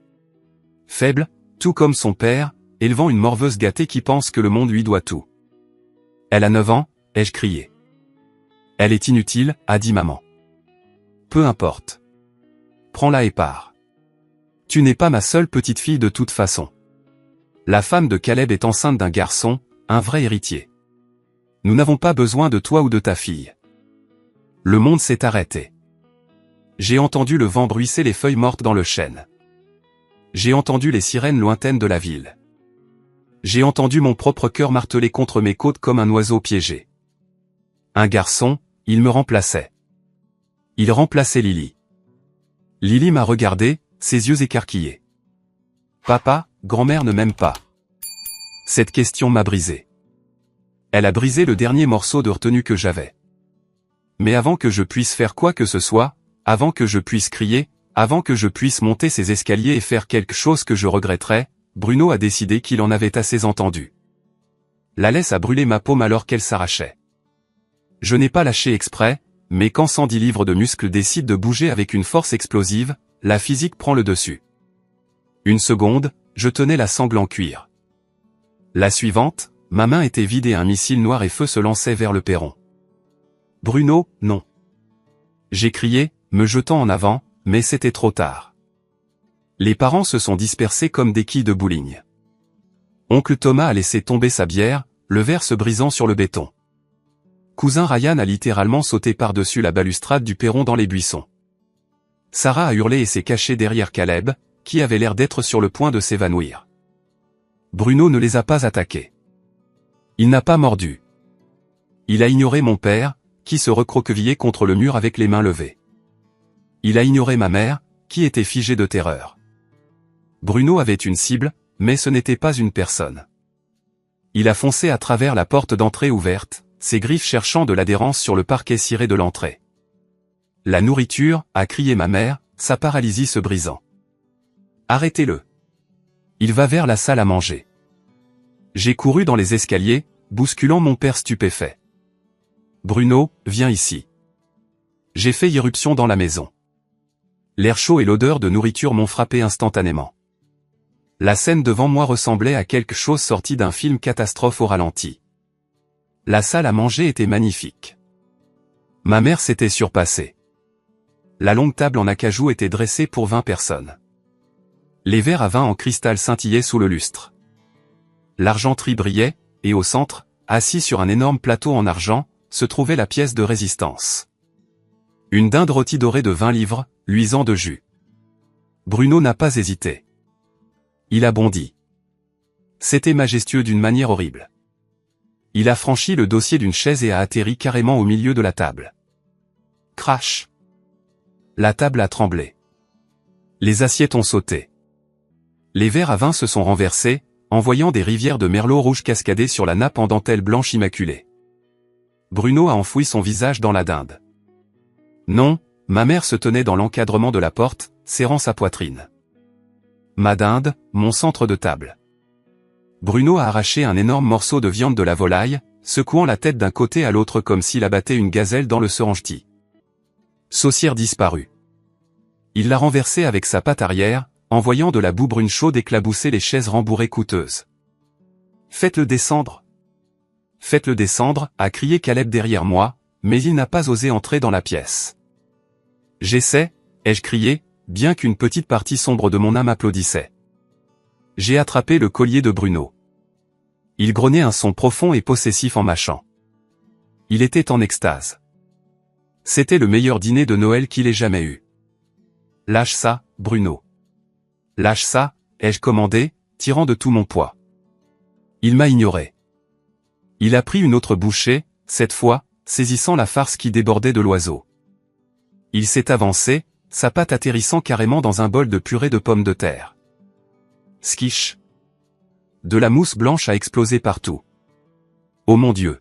Faible, tout comme son père, élevant une morveuse gâtée qui pense que le monde lui doit tout. Elle a 9 ans, ai-je crié. Elle est inutile, a dit maman. Peu importe. Prends-la et pars. Tu n'es pas ma seule petite fille de toute façon. La femme de Caleb est enceinte d'un garçon, un vrai héritier. Nous n'avons pas besoin de toi ou de ta fille. Le monde s'est arrêté. J'ai entendu le vent bruisser les feuilles mortes dans le chêne. J'ai entendu les sirènes lointaines de la ville. J'ai entendu mon propre cœur marteler contre mes côtes comme un oiseau piégé. Un garçon, il me remplaçait. Il remplaçait Lily. Lily m'a regardé, ses yeux écarquillés. Papa, grand-mère ne m'aime pas. Cette question m'a brisé. Elle a brisé le dernier morceau de retenue que j'avais. Mais avant que je puisse faire quoi que ce soit, avant que je puisse crier, avant que je puisse monter ces escaliers et faire quelque chose que je regretterais, Bruno a décidé qu'il en avait assez entendu. La laisse a brûlé ma paume alors qu'elle s'arrachait. Je n'ai pas lâché exprès, mais quand 110 livres de muscles décident de bouger avec une force explosive, la physique prend le dessus. Une seconde, je tenais la sangle en cuir. La suivante, ma main était vide et un missile noir et feu se lançait vers le perron. Bruno, non. J'ai crié, me jetant en avant, mais c'était trop tard. Les parents se sont dispersés comme des quilles de bowling. Oncle Thomas a laissé tomber sa bière, le verre se brisant sur le béton. Cousin Ryan a littéralement sauté par-dessus la balustrade du perron dans les buissons. Sarah a hurlé et s'est cachée derrière Caleb, qui avait l'air d'être sur le point de s'évanouir. Bruno ne les a pas attaqués. Il n'a pas mordu. Il a ignoré mon père, qui se recroquevillait contre le mur avec les mains levées. Il a ignoré ma mère, qui était figée de terreur. Bruno avait une cible, mais ce n'était pas une personne. Il a foncé à travers la porte d'entrée ouverte, ses griffes cherchant de l'adhérence sur le parquet ciré de l'entrée. La nourriture, a crié ma mère, sa paralysie se brisant. Arrêtez-le. Il va vers la salle à manger. J'ai couru dans les escaliers, bousculant mon père stupéfait. Bruno, viens ici. J'ai fait irruption dans la maison. L'air chaud et l'odeur de nourriture m'ont frappé instantanément. La scène devant moi ressemblait à quelque chose sorti d'un film catastrophe au ralenti. La salle à manger était magnifique. Ma mère s'était surpassée. La longue table en acajou était dressée pour 20 personnes. Les verres à vin en cristal scintillaient sous le lustre. L'argenterie brillait, et au centre, assis sur un énorme plateau en argent, se trouvait la pièce de résistance. Une dinde rôtie dorée de 20 livres, luisant de jus. Bruno n'a pas hésité. Il a bondi. C'était majestueux d'une manière horrible. Il a franchi le dossier d'une chaise et a atterri carrément au milieu de la table. Crash! La table a tremblé. Les assiettes ont sauté. Les verres à vin se sont renversés, envoyant des rivières de merlot rouge cascader sur la nappe en dentelle blanche immaculée. Bruno a enfoui son visage dans la dinde. Non, ma mère se tenait dans l'encadrement de la porte, serrant sa poitrine. Ma dinde, mon centre de table. Bruno a arraché un énorme morceau de viande de la volaille, secouant la tête d'un côté à l'autre comme s'il abattait une gazelle dans le serengeti. Saucière disparue. Il l'a renversée avec sa patte arrière, envoyant de la boue brune chaude éclabousser les chaises rembourrées coûteuses. Faites-le descendre. Faites-le descendre, a crié Caleb derrière moi, mais il n'a pas osé entrer dans la pièce. J'essaie, ai-je crié, bien qu'une petite partie sombre de mon âme applaudissait. J'ai attrapé le collier de Bruno. Il grognait un son profond et possessif en mâchant. Il était en extase. C'était le meilleur dîner de Noël qu'il ait jamais eu. Lâche ça, Bruno. Lâche ça, ai-je commandé, tirant de tout mon poids. Il m'a ignoré. Il a pris une autre bouchée, cette fois, saisissant la farce qui débordait de l'oiseau. Il s'est avancé, sa patte atterrissant carrément dans un bol de purée de pommes de terre. Skish. De la mousse blanche a explosé partout. Oh mon Dieu.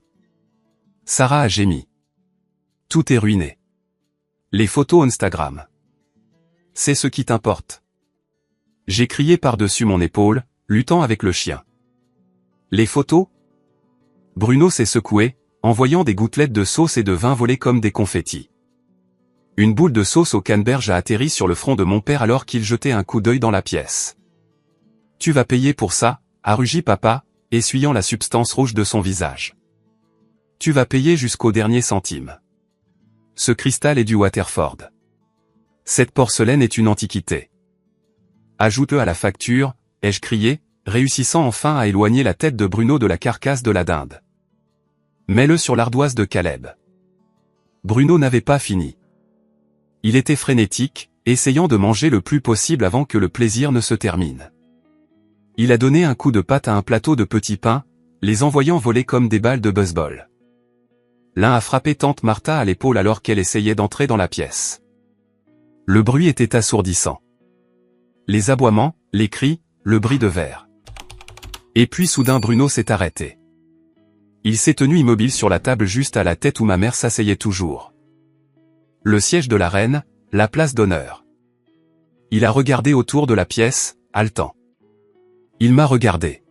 Sarah a gémi. Tout est ruiné. Les photos Instagram. C'est ce qui t'importe. J'ai crié par-dessus mon épaule, luttant avec le chien. Les photos? Bruno s'est secoué, envoyant des gouttelettes de sauce et de vin voler comme des confettis. Une boule de sauce au canneberge a atterri sur le front de mon père alors qu'il jetait un coup d'œil dans la pièce. Tu vas payer pour ça, a rugi papa, essuyant la substance rouge de son visage. Tu vas payer jusqu'au dernier centime. Ce cristal est du Waterford. Cette porcelaine est une antiquité. Ajoute-le à la facture, ai-je crié, réussissant enfin à éloigner la tête de Bruno de la carcasse de la dinde. Mets-le sur l'ardoise de Caleb. Bruno n'avait pas fini. Il était frénétique, essayant de manger le plus possible avant que le plaisir ne se termine. Il a donné un coup de patte à un plateau de petits pains, les envoyant voler comme des balles de baseball. L'un a frappé tante Martha à l'épaule alors qu'elle essayait d'entrer dans la pièce. Le bruit était assourdissant. Les aboiements, les cris, le bris de verre. Et puis soudain Bruno s'est arrêté. Il s'est tenu immobile sur la table juste à la tête où ma mère s'asseyait toujours. Le siège de la reine, la place d'honneur. Il a regardé autour de la pièce, haletant. Il m'a regardé.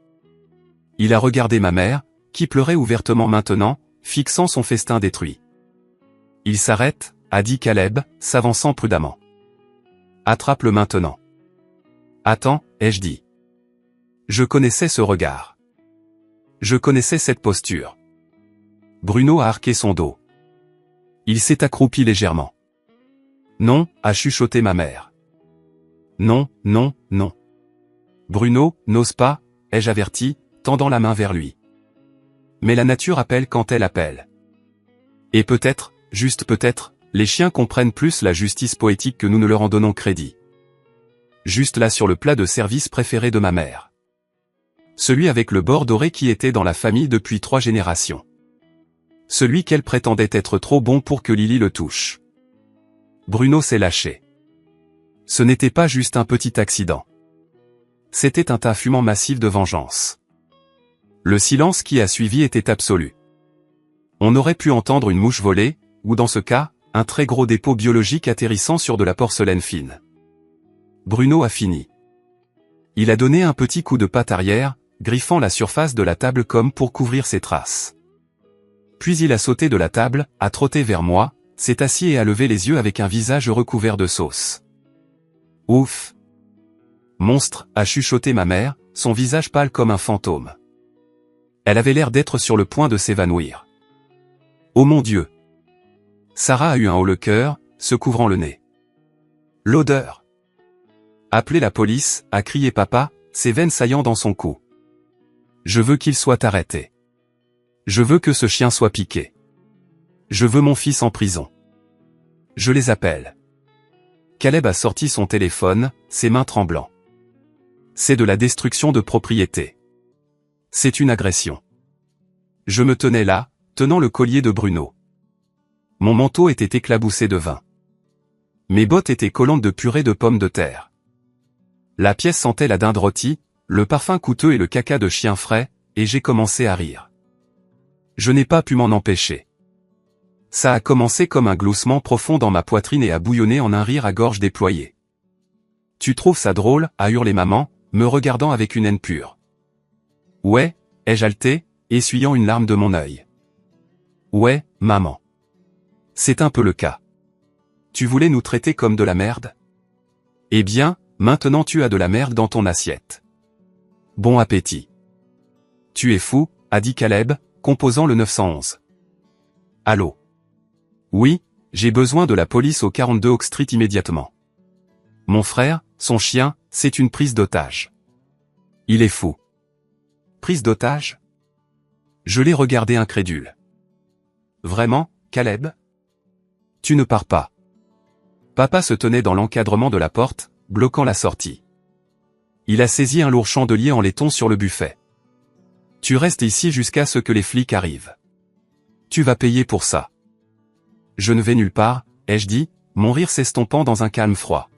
Il a regardé ma mère, qui pleurait ouvertement maintenant, fixant son festin détruit. Il s'arrête, a dit Caleb, s'avançant prudemment. Attrape-le maintenant. Attends, ai-je dit. Je connaissais ce regard. Je connaissais cette posture. Bruno a arqué son dos. Il s'est accroupi légèrement. Non, a chuchoté ma mère. Non, non, non. Bruno, n'ose pas, ai-je averti, tendant la main vers lui. Mais la nature appelle quand elle appelle. Et peut-être, juste peut-être, les chiens comprennent plus la justice poétique que nous ne leur en donnons crédit. Juste là sur le plat de service préféré de ma mère. Celui avec le bord doré qui était dans la famille depuis 3 générations. Celui qu'elle prétendait être trop bon pour que Lily le touche. Bruno s'est lâché. Ce n'était pas juste un petit accident. C'était un tas fumant massif de vengeance. Le silence qui a suivi était absolu. On aurait pu entendre une mouche voler, ou dans ce cas, un très gros dépôt biologique atterrissant sur de la porcelaine fine. Bruno a fini. Il a donné un petit coup de patte arrière, griffant la surface de la table comme pour couvrir ses traces. Puis il a sauté de la table, a trotté vers moi, s'est assis et a levé les yeux avec un visage recouvert de sauce. Ouf! Monstre, a chuchoté ma mère, son visage pâle comme un fantôme. Elle avait l'air d'être sur le point de s'évanouir. Oh mon Dieu! Sarah a eu un haut le cœur, se couvrant le nez. L'odeur! Appelez la police, a crié papa, ses veines saillant dans son cou. Je veux qu'il soit arrêté. Je veux que ce chien soit piqué. Je veux mon fils en prison. Je les appelle. Caleb a sorti son téléphone, ses mains tremblant. C'est de la destruction de propriété. C'est une agression. Je me tenais là, tenant le collier de Bruno. Mon manteau était éclaboussé de vin. Mes bottes étaient collantes de purée de pommes de terre. La pièce sentait la dinde rôtie, le parfum coûteux et le caca de chien frais, et j'ai commencé à rire. Je n'ai pas pu m'en empêcher. Ça a commencé comme un gloussement profond dans ma poitrine et a bouillonné en un rire à gorge déployée. Tu trouves ça drôle, a hurlé maman, me regardant avec une haine pure. Ouais, ai-je haleté, essuyant une larme de mon œil. Ouais, maman. C'est un peu le cas. Tu voulais nous traiter comme de la merde? Eh bien, maintenant tu as de la merde dans ton assiette. Bon appétit. Tu es fou, a dit Caleb, composant le 911. Allô? Oui, j'ai besoin de la police au 42 Oak Street immédiatement. Mon frère, son chien, c'est une prise d'otage. Il est fou. Prise d'otage? Je l'ai regardé incrédule. Vraiment, Caleb? Tu ne pars pas. Papa se tenait dans l'encadrement de la porte, bloquant la sortie. Il a saisi un lourd chandelier en laiton sur le buffet. Tu restes ici jusqu'à ce que les flics arrivent. Tu vas payer pour ça. Je ne vais nulle part, ai-je dit, mon rire s'estompant dans un calme froid.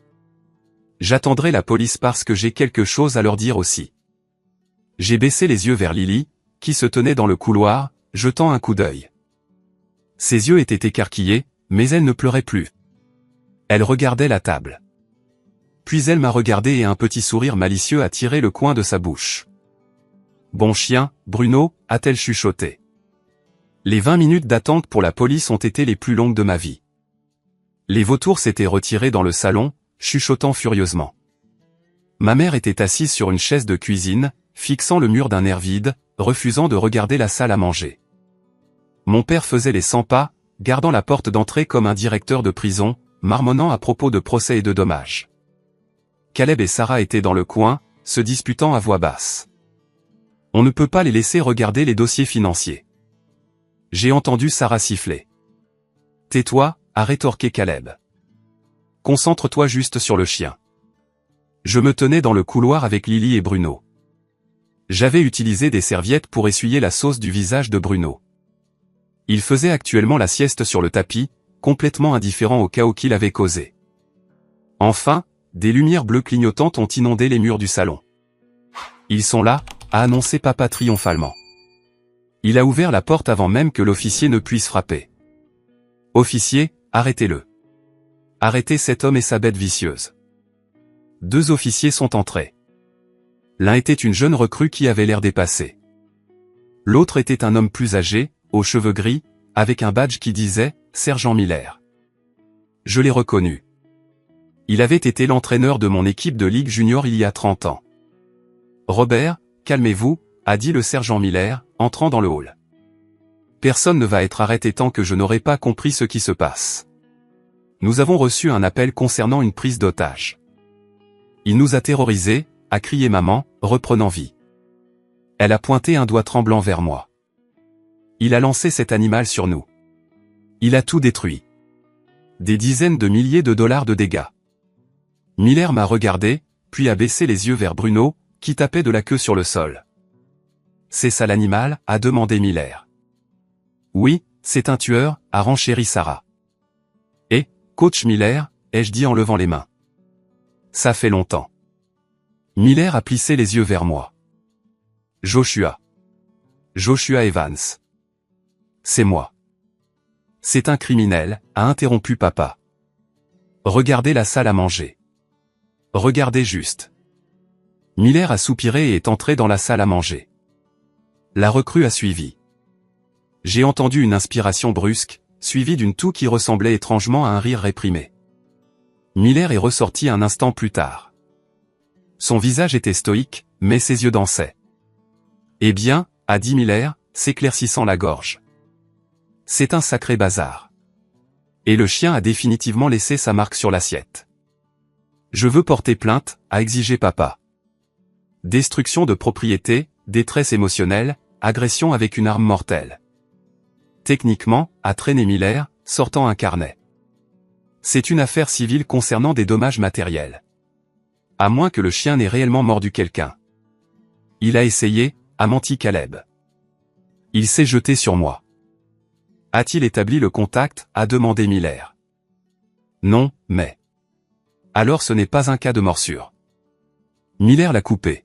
J'attendrai la police parce que j'ai quelque chose à leur dire aussi. J'ai baissé les yeux vers Lily, qui se tenait dans le couloir, jetant un coup d'œil. Ses yeux étaient écarquillés, mais elle ne pleurait plus. Elle regardait la table. Puis elle m'a regardé et un petit sourire malicieux a tiré le coin de sa bouche. Bon chien, Bruno, a-t-elle chuchoté. Les 20 minutes d'attente pour la police ont été les plus longues de ma vie. Les vautours s'étaient retirés dans le salon, chuchotant furieusement. Ma mère était assise sur une chaise de cuisine, fixant le mur d'un air vide, refusant de regarder la salle à manger. Mon père faisait les 100 pas, gardant la porte d'entrée comme un directeur de prison, marmonnant à propos de procès et de dommages. Caleb et Sarah étaient dans le coin, se disputant à voix basse. On ne peut pas les laisser regarder les dossiers financiers. J'ai entendu Sarah siffler. Tais-toi, a rétorqué Caleb. Concentre-toi juste sur le chien. Je me tenais dans le couloir avec Lily et Bruno. J'avais utilisé des serviettes pour essuyer la sauce du visage de Bruno. Il faisait actuellement la sieste sur le tapis, complètement indifférent au chaos qu'il avait causé. Enfin, des lumières bleues clignotantes ont inondé les murs du salon. Ils sont là, a annoncé papa triomphalement. Il a ouvert la porte avant même que l'officier ne puisse frapper. Officier, arrêtez-le. Arrêtez cet homme et sa bête vicieuse. 2 officiers sont entrés. L'un était une jeune recrue qui avait l'air dépassée. L'autre était un homme plus âgé, aux cheveux gris, avec un badge qui disait « Sergent Miller ». Je l'ai reconnu. Il avait été l'entraîneur de mon équipe de Ligue Junior il y a 30 ans. « Robert, calmez-vous », a dit le sergent Miller, entrant dans le hall. « Personne ne va être arrêté tant que je n'aurai pas compris ce qui se passe. Nous avons reçu un appel concernant une prise d'otage. Il nous a terrorisés, » a crié maman, reprenant vie. Elle a pointé un doigt tremblant vers moi. Il a lancé cet animal sur nous. Il a tout détruit. Des dizaines de milliers de dollars de dégâts. Miller m'a regardé, puis a baissé les yeux vers Bruno, qui tapait de la queue sur le sol. « C'est ça l'animal » a demandé Miller. « Oui, c'est un tueur » a renchéri Sarah. « Et, coach Miller » ai-je dit en levant les mains. « Ça fait longtemps. » Miller a plissé les yeux vers moi. « Joshua. Joshua Evans. C'est moi. » « C'est un criminel » a interrompu papa. « Regardez la salle à manger. Regardez juste. » Miller a soupiré et est entré dans la salle à manger. La recrue a suivi. J'ai entendu une inspiration brusque, suivie d'une toux qui ressemblait étrangement à un rire réprimé. Miller est ressorti un instant plus tard. Son visage était stoïque, mais ses yeux dansaient. « Eh bien » a dit Miller, s'éclaircissant la gorge. « C'est un sacré bazar. » Et le chien a définitivement laissé sa marque sur l'assiette. « Je veux porter plainte » a exigé papa. Destruction de propriété, détresse émotionnelle, agression avec une arme mortelle. Techniquement, a traîné Miller, sortant un carnet. C'est une affaire civile concernant des dommages matériels. À moins que le chien n'ait réellement mordu quelqu'un. Il a essayé, a menti Caleb. Il s'est jeté sur moi. A-t-il établi le contact, a demandé Miller. Non, mais... Alors ce n'est pas un cas de morsure. Miller l'a coupé.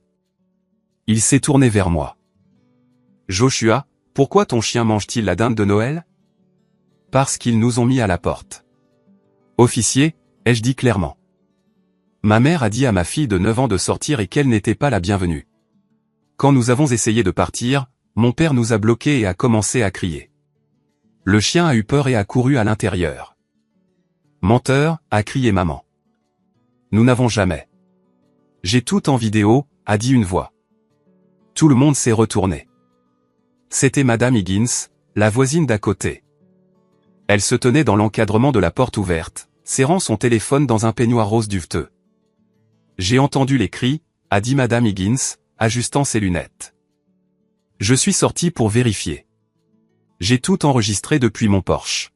Il s'est tourné vers moi. Joshua, pourquoi ton chien mange-t-il la dinde de Noël? Parce qu'ils nous ont mis à la porte. Officier, ai-je dit clairement. Ma mère a dit à ma fille de 9 ans de sortir et qu'elle n'était pas la bienvenue. Quand nous avons essayé de partir, mon père nous a bloqués et a commencé à crier. Le chien a eu peur et a couru à l'intérieur. Menteur, a crié maman. Nous n'avons jamais. J'ai tout en vidéo, a dit une voix. Tout le monde s'est retourné. C'était Madame Higgins, la voisine d'à côté. Elle se tenait dans l'encadrement de la porte ouverte, serrant son téléphone dans un peignoir rose duveteux. J'ai entendu les cris, a dit Madame Higgins, ajustant ses lunettes. Je suis sorti pour vérifier. J'ai tout enregistré depuis mon Porsche.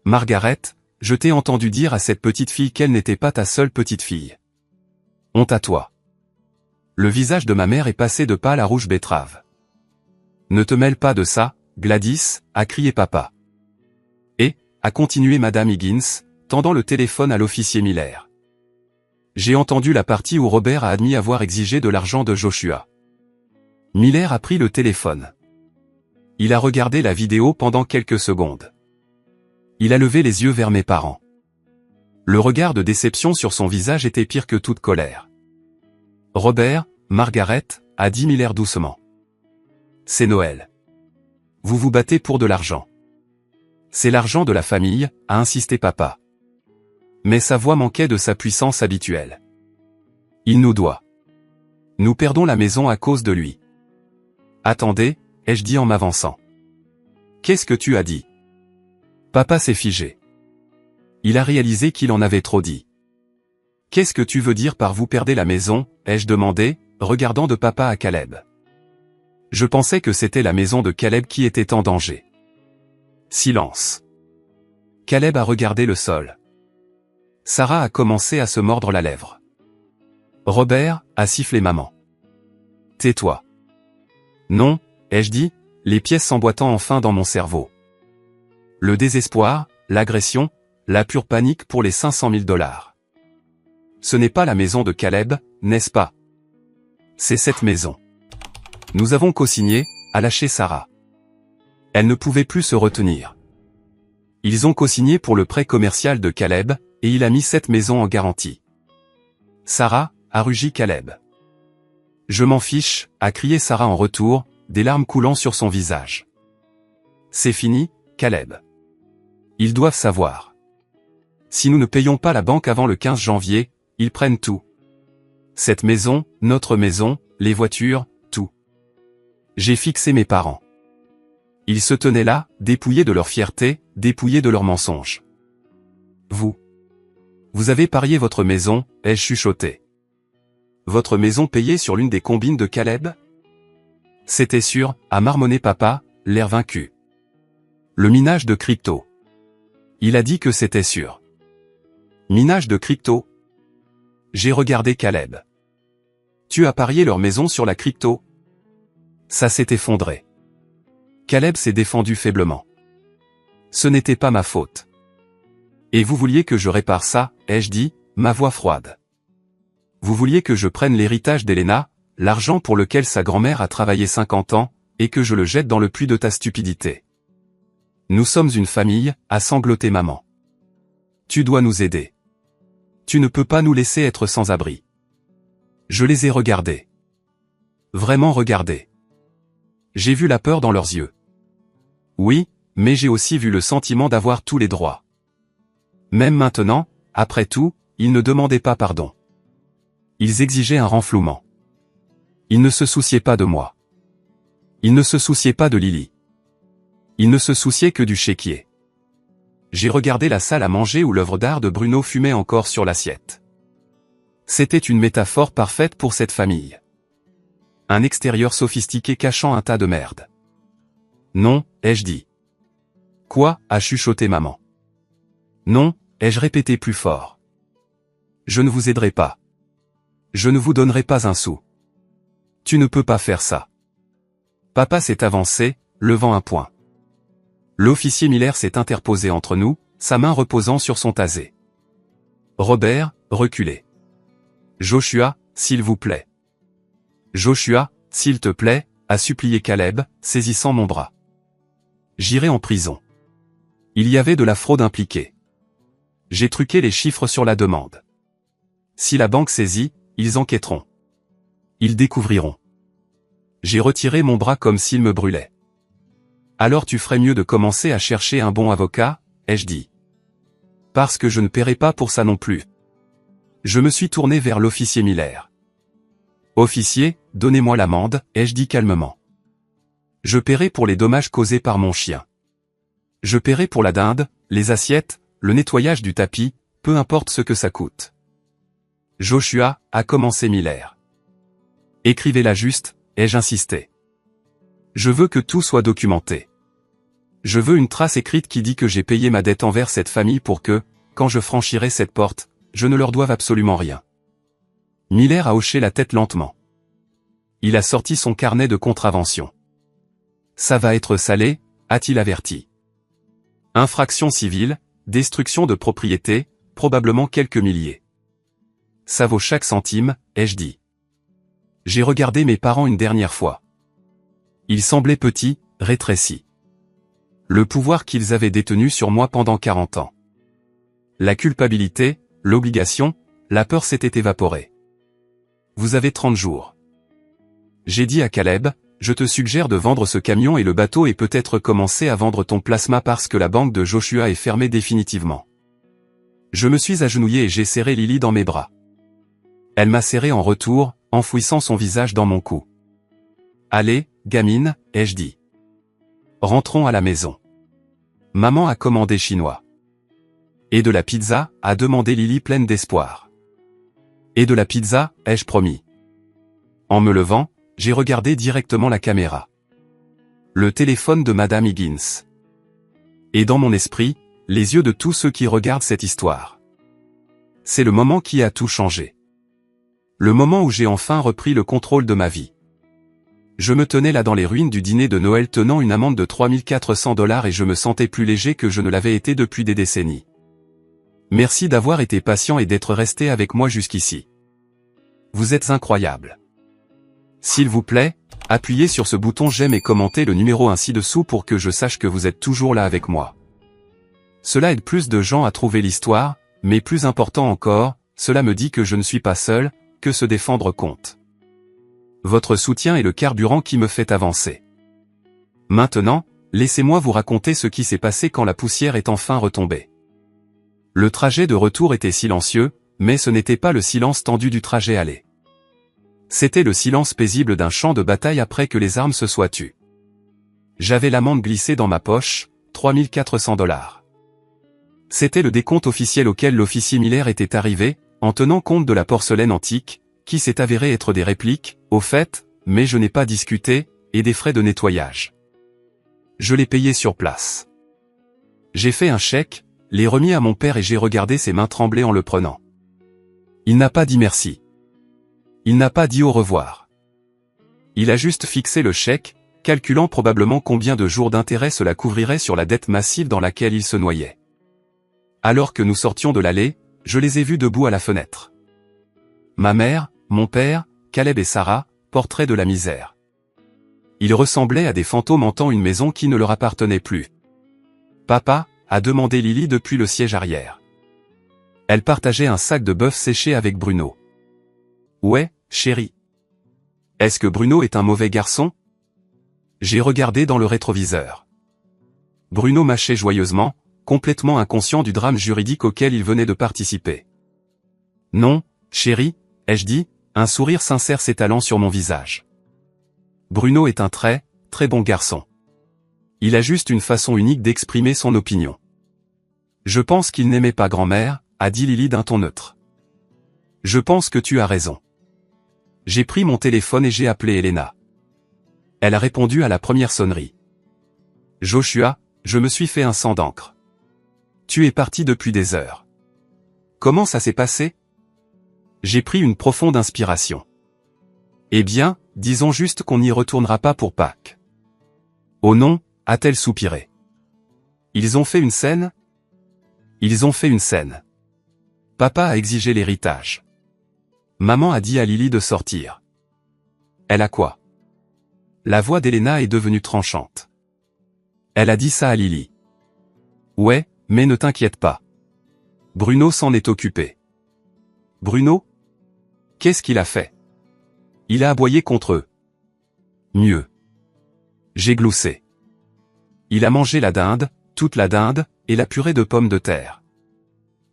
Margaret, je t'ai entendu dire à cette petite fille qu'elle n'était pas ta seule petite fille. Honte à toi. Le visage de ma mère est passé de pâle à rouge betterave. Ne te mêle pas de ça, Gladys, a crié papa. Et, a continué Madame Higgins, tendant le téléphone à l'officier Miller. J'ai entendu la partie où Robert a admis avoir exigé de l'argent de Joshua. Miller a pris le téléphone. Il a regardé la vidéo pendant quelques secondes. Il a levé les yeux vers mes parents. Le regard de déception sur son visage était pire que toute colère. Robert, Margaret, a dit Miller doucement. C'est Noël. Vous vous battez pour de l'argent. C'est l'argent de la famille, a insisté papa. Mais sa voix manquait de sa puissance habituelle. Il nous doit. Nous perdons la maison à cause de lui. Attendez, ai-je dit en m'avançant. Qu'est-ce que tu as dit? Papa s'est figé. Il a réalisé qu'il en avait trop dit. Qu'est-ce que tu veux dire par vous perdez la maison, ai-je demandé, regardant de papa à Caleb. Je pensais que c'était la maison de Caleb qui était en danger. Silence. Caleb a regardé le sol. Sarah a commencé à se mordre la lèvre. Robert, a sifflé maman. Tais-toi. Non, ai-je dit, les pièces s'emboîtant enfin dans mon cerveau. Le désespoir, l'agression, la pure panique pour les 500 000 $. Ce n'est pas la maison de Caleb, n'est-ce pas? C'est cette maison. Nous avons co-signé, a lâché Sarah. Elle ne pouvait plus se retenir. Ils ont co-signé pour le prêt commercial de Caleb, et il a mis cette maison en garantie. Sarah, a rugi Caleb. Je m'en fiche, a crié Sarah en retour, des larmes coulant sur son visage. C'est fini, Caleb. Ils doivent savoir. Si nous ne payons pas la banque avant le 15 janvier, ils prennent tout. Cette maison, notre maison, les voitures, tout. J'ai fixé mes parents. Ils se tenaient là, dépouillés de leur fierté, dépouillés de leurs mensonges. Vous avez parié votre maison, ai-je chuchoté. Votre maison payée sur l'une des combines de Caleb? C'était sûr, a marmonné papa, l'air vaincu. Le minage de crypto. Il a dit que c'était sûr. Minage de crypto? J'ai regardé Caleb. Tu as parié leur maison sur la crypto? Ça s'est effondré. Caleb s'est défendu faiblement. Ce n'était pas ma faute. Et vous vouliez que je répare ça, ai-je dit, ma voix froide. Vous vouliez que je prenne l'héritage d'Elena, l'argent pour lequel sa grand-mère a travaillé 50 ans, et que je le jette dans le puits de ta stupidité. Nous sommes une famille, a sangloté maman. Tu dois nous aider. Tu ne peux pas nous laisser être sans abri. Je les ai regardés. Vraiment regardés. J'ai vu la peur dans leurs yeux. Oui, mais j'ai aussi vu le sentiment d'avoir tous les droits. Même maintenant, après tout, ils ne demandaient pas pardon. Ils exigeaient un renflouement. Ils ne se souciaient pas de moi. Ils ne se souciaient pas de Lily. Ils ne se souciaient que du chéquier. J'ai regardé la salle à manger où l'œuvre d'art de Bruno fumait encore sur l'assiette. C'était une métaphore parfaite pour cette famille. Un extérieur sophistiqué cachant un tas de merde. Non, ai-je dit. Quoi, a chuchoté maman. Non, ai-je répété plus fort. Je ne vous aiderai pas. Je ne vous donnerai pas un sou. Tu ne peux pas faire ça. Papa s'est avancé, levant un poing. L'officier Miller s'est interposé entre nous, sa main reposant sur son tasé. Robert, reculez. Joshua, s'il vous plaît. Joshua, s'il te plaît, a supplié Caleb, saisissant mon bras. J'irai en prison. Il y avait de la fraude impliquée. J'ai truqué les chiffres sur la demande. Si la banque saisit, ils enquêteront. Ils découvriront. J'ai retiré mon bras comme s'il me brûlait. Alors tu ferais mieux de commencer à chercher un bon avocat, ai-je dit. Parce que je ne paierai pas pour ça non plus. Je me suis tourné vers l'officier Miller. Officier, donnez-moi l'amende, ai-je dit calmement. Je paierai pour les dommages causés par mon chien. Je paierai pour la dinde, les assiettes, le nettoyage du tapis, peu importe ce que ça coûte. Joshua, a commencé Miller. Écrivez-la juste, ai-je insisté. Je veux que tout soit documenté. Je veux une trace écrite qui dit que j'ai payé ma dette envers cette famille pour que, quand je franchirai cette porte, je ne leur doive absolument rien. Miller a hoché la tête lentement. Il a sorti son carnet de contraventions. Ça va être salé, a-t-il averti. Infraction civile, destruction de propriété, probablement quelques milliers. Ça vaut chaque centime, ai-je dit. J'ai regardé mes parents une dernière fois. Ils semblaient petits, rétrécis. Le pouvoir qu'ils avaient détenu sur moi pendant 40 ans. La culpabilité, l'obligation, la peur s'étaient évaporées. Vous avez 30 jours. J'ai dit à Caleb, je te suggère de vendre ce camion et le bateau et peut-être commencer à vendre ton plasma parce que la banque de Joshua est fermée définitivement. Je me suis agenouillé et j'ai serré Lily dans mes bras. Elle m'a serré en retour, enfouissant son visage dans mon cou. Allez, gamine, ai-je dit. Rentrons à la maison. Maman a commandé chinois. Et de la pizza, a demandé Lily pleine d'espoir. Et de la pizza, ai-je promis. En me levant, j'ai regardé directement la caméra. Le téléphone de Madame Higgins. Et dans mon esprit, les yeux de tous ceux qui regardent cette histoire. C'est le moment qui a tout changé. Le moment où j'ai enfin repris le contrôle de ma vie. Je me tenais là dans les ruines du dîner de Noël tenant une amende de $3400 et je me sentais plus léger que je ne l'avais été depuis des décennies. Merci d'avoir été patient et d'être resté avec moi jusqu'ici. Vous êtes incroyable. S'il vous plaît, appuyez sur ce bouton j'aime et commentez le numéro ainsi dessous pour que je sache que vous êtes toujours là avec moi. Cela aide plus de gens à trouver l'histoire, mais plus important encore, cela me dit que je ne suis pas seul, que se défendre compte. Votre soutien est le carburant qui me fait avancer. Maintenant, laissez-moi vous raconter ce qui s'est passé quand la poussière est enfin retombée. Le trajet de retour était silencieux, mais ce n'était pas le silence tendu du trajet aller. C'était le silence paisible d'un champ de bataille après que les armes se soient tues. J'avais l'amende glissée dans ma poche, 3400 $. C'était le décompte officiel auquel l'officier Miller était arrivé, en tenant compte de la porcelaine antique, qui s'est avérée être des répliques, au fait, mais je n'ai pas discuté, et des frais de nettoyage. Je l'ai payé sur place. J'ai fait un chèque, l'ai remis à mon père et j'ai regardé ses mains trembler en le prenant. Il n'a pas dit merci. Il n'a pas dit au revoir. Il a juste fixé le chèque, calculant probablement combien de jours d'intérêt cela couvrirait sur la dette massive dans laquelle il se noyait. Alors que nous sortions de l'allée, je les ai vus debout à la fenêtre. Ma mère, mon père, Caleb et Sarah, portraits de la misère. Ils ressemblaient à des fantômes hantant une maison qui ne leur appartenait plus. Papa, a demandé Lily depuis le siège arrière. Elle partageait un sac de bœuf séché avec Bruno. Ouais, chérie. Est-ce que Bruno est un mauvais garçon? J'ai regardé dans le rétroviseur. Bruno mâchait joyeusement, complètement inconscient du drame juridique auquel il venait de participer. Non, chérie, ai-je dit, un sourire sincère s'étalant sur mon visage. Bruno est un très, très bon garçon. Il a juste une façon unique d'exprimer son opinion. Je pense qu'il n'aimait pas grand-mère, a dit Lily d'un ton neutre. Je pense que tu as raison. J'ai pris mon téléphone et j'ai appelé Elena. Elle a répondu à la première sonnerie. Joshua, je me suis fait un sang d'encre. Tu es parti depuis des heures. Comment ça s'est passé? J'ai pris une profonde inspiration. Eh bien, disons juste qu'on n'y retournera pas pour Pâques. Oh non, a-t-elle soupiré. Ils ont fait une scène? Ils ont fait une scène. Papa a exigé l'héritage. Maman a dit à Lily de sortir. Elle a quoi? La voix d'Elena est devenue tranchante. Elle a dit ça à Lily. Ouais, mais ne t'inquiète pas. Bruno s'en est occupé. Bruno? Qu'est-ce qu'il a fait? Il a aboyé contre eux. Mieux. J'ai gloussé. Il a mangé la dinde, toute la dinde, et la purée de pommes de terre.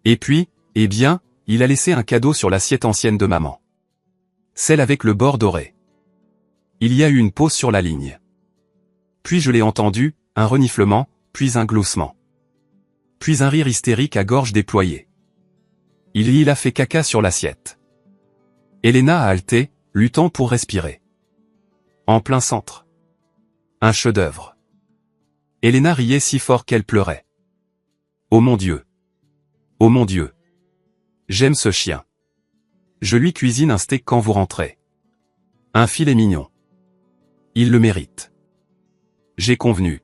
Et puis, eh bien, il a laissé un cadeau sur l'assiette ancienne de maman. Celle avec le bord doré. Il y a eu une pause sur la ligne. Puis je l'ai entendu, un reniflement, puis un gloussement. Puis un rire hystérique à gorge déployée. Il a fait caca sur l'assiette. Elena a halté, luttant pour respirer. En plein centre. Un chef-d'œuvre. Elena riait si fort qu'elle pleurait. Oh mon Dieu. Oh mon Dieu. J'aime ce chien. Je lui cuisine un steak quand vous rentrez. Un filet mignon. Il le mérite. J'ai convenu.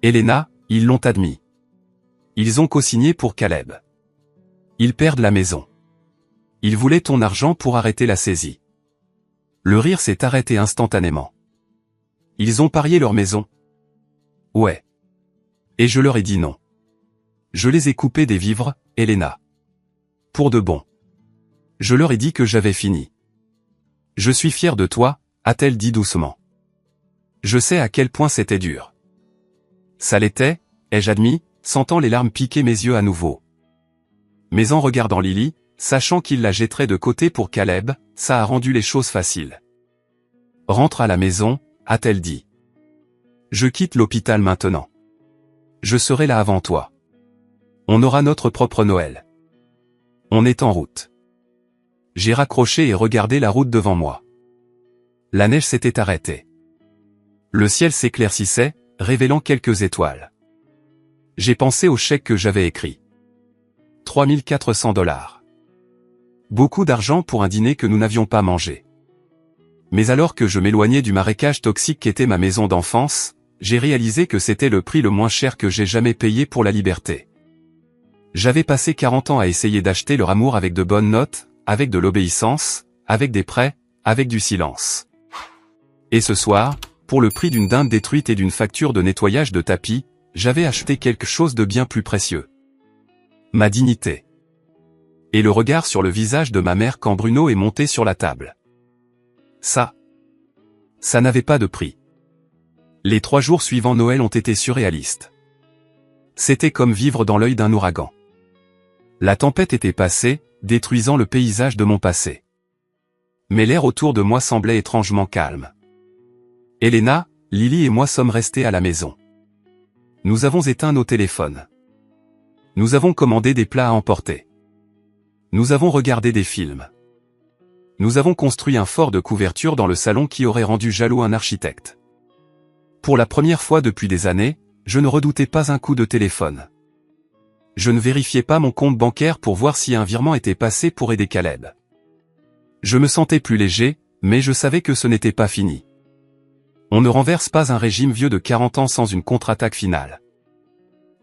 Elena, ils l'ont admis. Ils ont co-signé pour Caleb. Ils perdent la maison. Ils voulaient ton argent pour arrêter la saisie. Le rire s'est arrêté instantanément. Ils ont parié leur maison. Ouais. Et je leur ai dit non. Je les ai coupés des vivres, Elena. Pour de bon. Je leur ai dit que j'avais fini. Je suis fier de toi, a-t-elle dit doucement. Je sais à quel point c'était dur. Ça l'était, ai-je admis, sentant les larmes piquer mes yeux à nouveau. Mais en regardant Lily, sachant qu'il la jetterait de côté pour Caleb, ça a rendu les choses faciles. Rentre à la maison, a-t-elle dit. Je quitte l'hôpital maintenant. Je serai là avant toi. On aura notre propre Noël. On est en route. J'ai raccroché et regardé la route devant moi. La neige s'était arrêtée. Le ciel s'éclaircissait, révélant quelques étoiles. J'ai pensé au chèque que j'avais écrit. 3400 $. Beaucoup d'argent pour un dîner que nous n'avions pas mangé. Mais alors que je m'éloignais du marécage toxique qu'était ma maison d'enfance, j'ai réalisé que c'était le prix le moins cher que j'ai jamais payé pour la liberté. J'avais passé 40 ans à essayer d'acheter leur amour avec de bonnes notes, avec de l'obéissance, avec des prêts, avec du silence. Et ce soir, pour le prix d'une dinde détruite et d'une facture de nettoyage de tapis, j'avais acheté quelque chose de bien plus précieux. Ma dignité. Et le regard sur le visage de ma mère quand Bruno est monté sur la table. Ça n'avait pas de prix. Les 3 jours suivant Noël ont été surréalistes. C'était comme vivre dans l'œil d'un ouragan. La tempête était passée, détruisant le paysage de mon passé. Mais l'air autour de moi semblait étrangement calme. Elena, Lily et moi sommes restés à la maison. Nous avons éteint nos téléphones. Nous avons commandé des plats à emporter. Nous avons regardé des films. Nous avons construit un fort de couverture dans le salon qui aurait rendu jaloux un architecte. Pour la première fois depuis des années, je ne redoutais pas un coup de téléphone. Je ne vérifiais pas mon compte bancaire pour voir si un virement était passé pour aider Caleb. Je me sentais plus léger, mais je savais que ce n'était pas fini. On ne renverse pas un régime vieux de 40 ans sans une contre-attaque finale.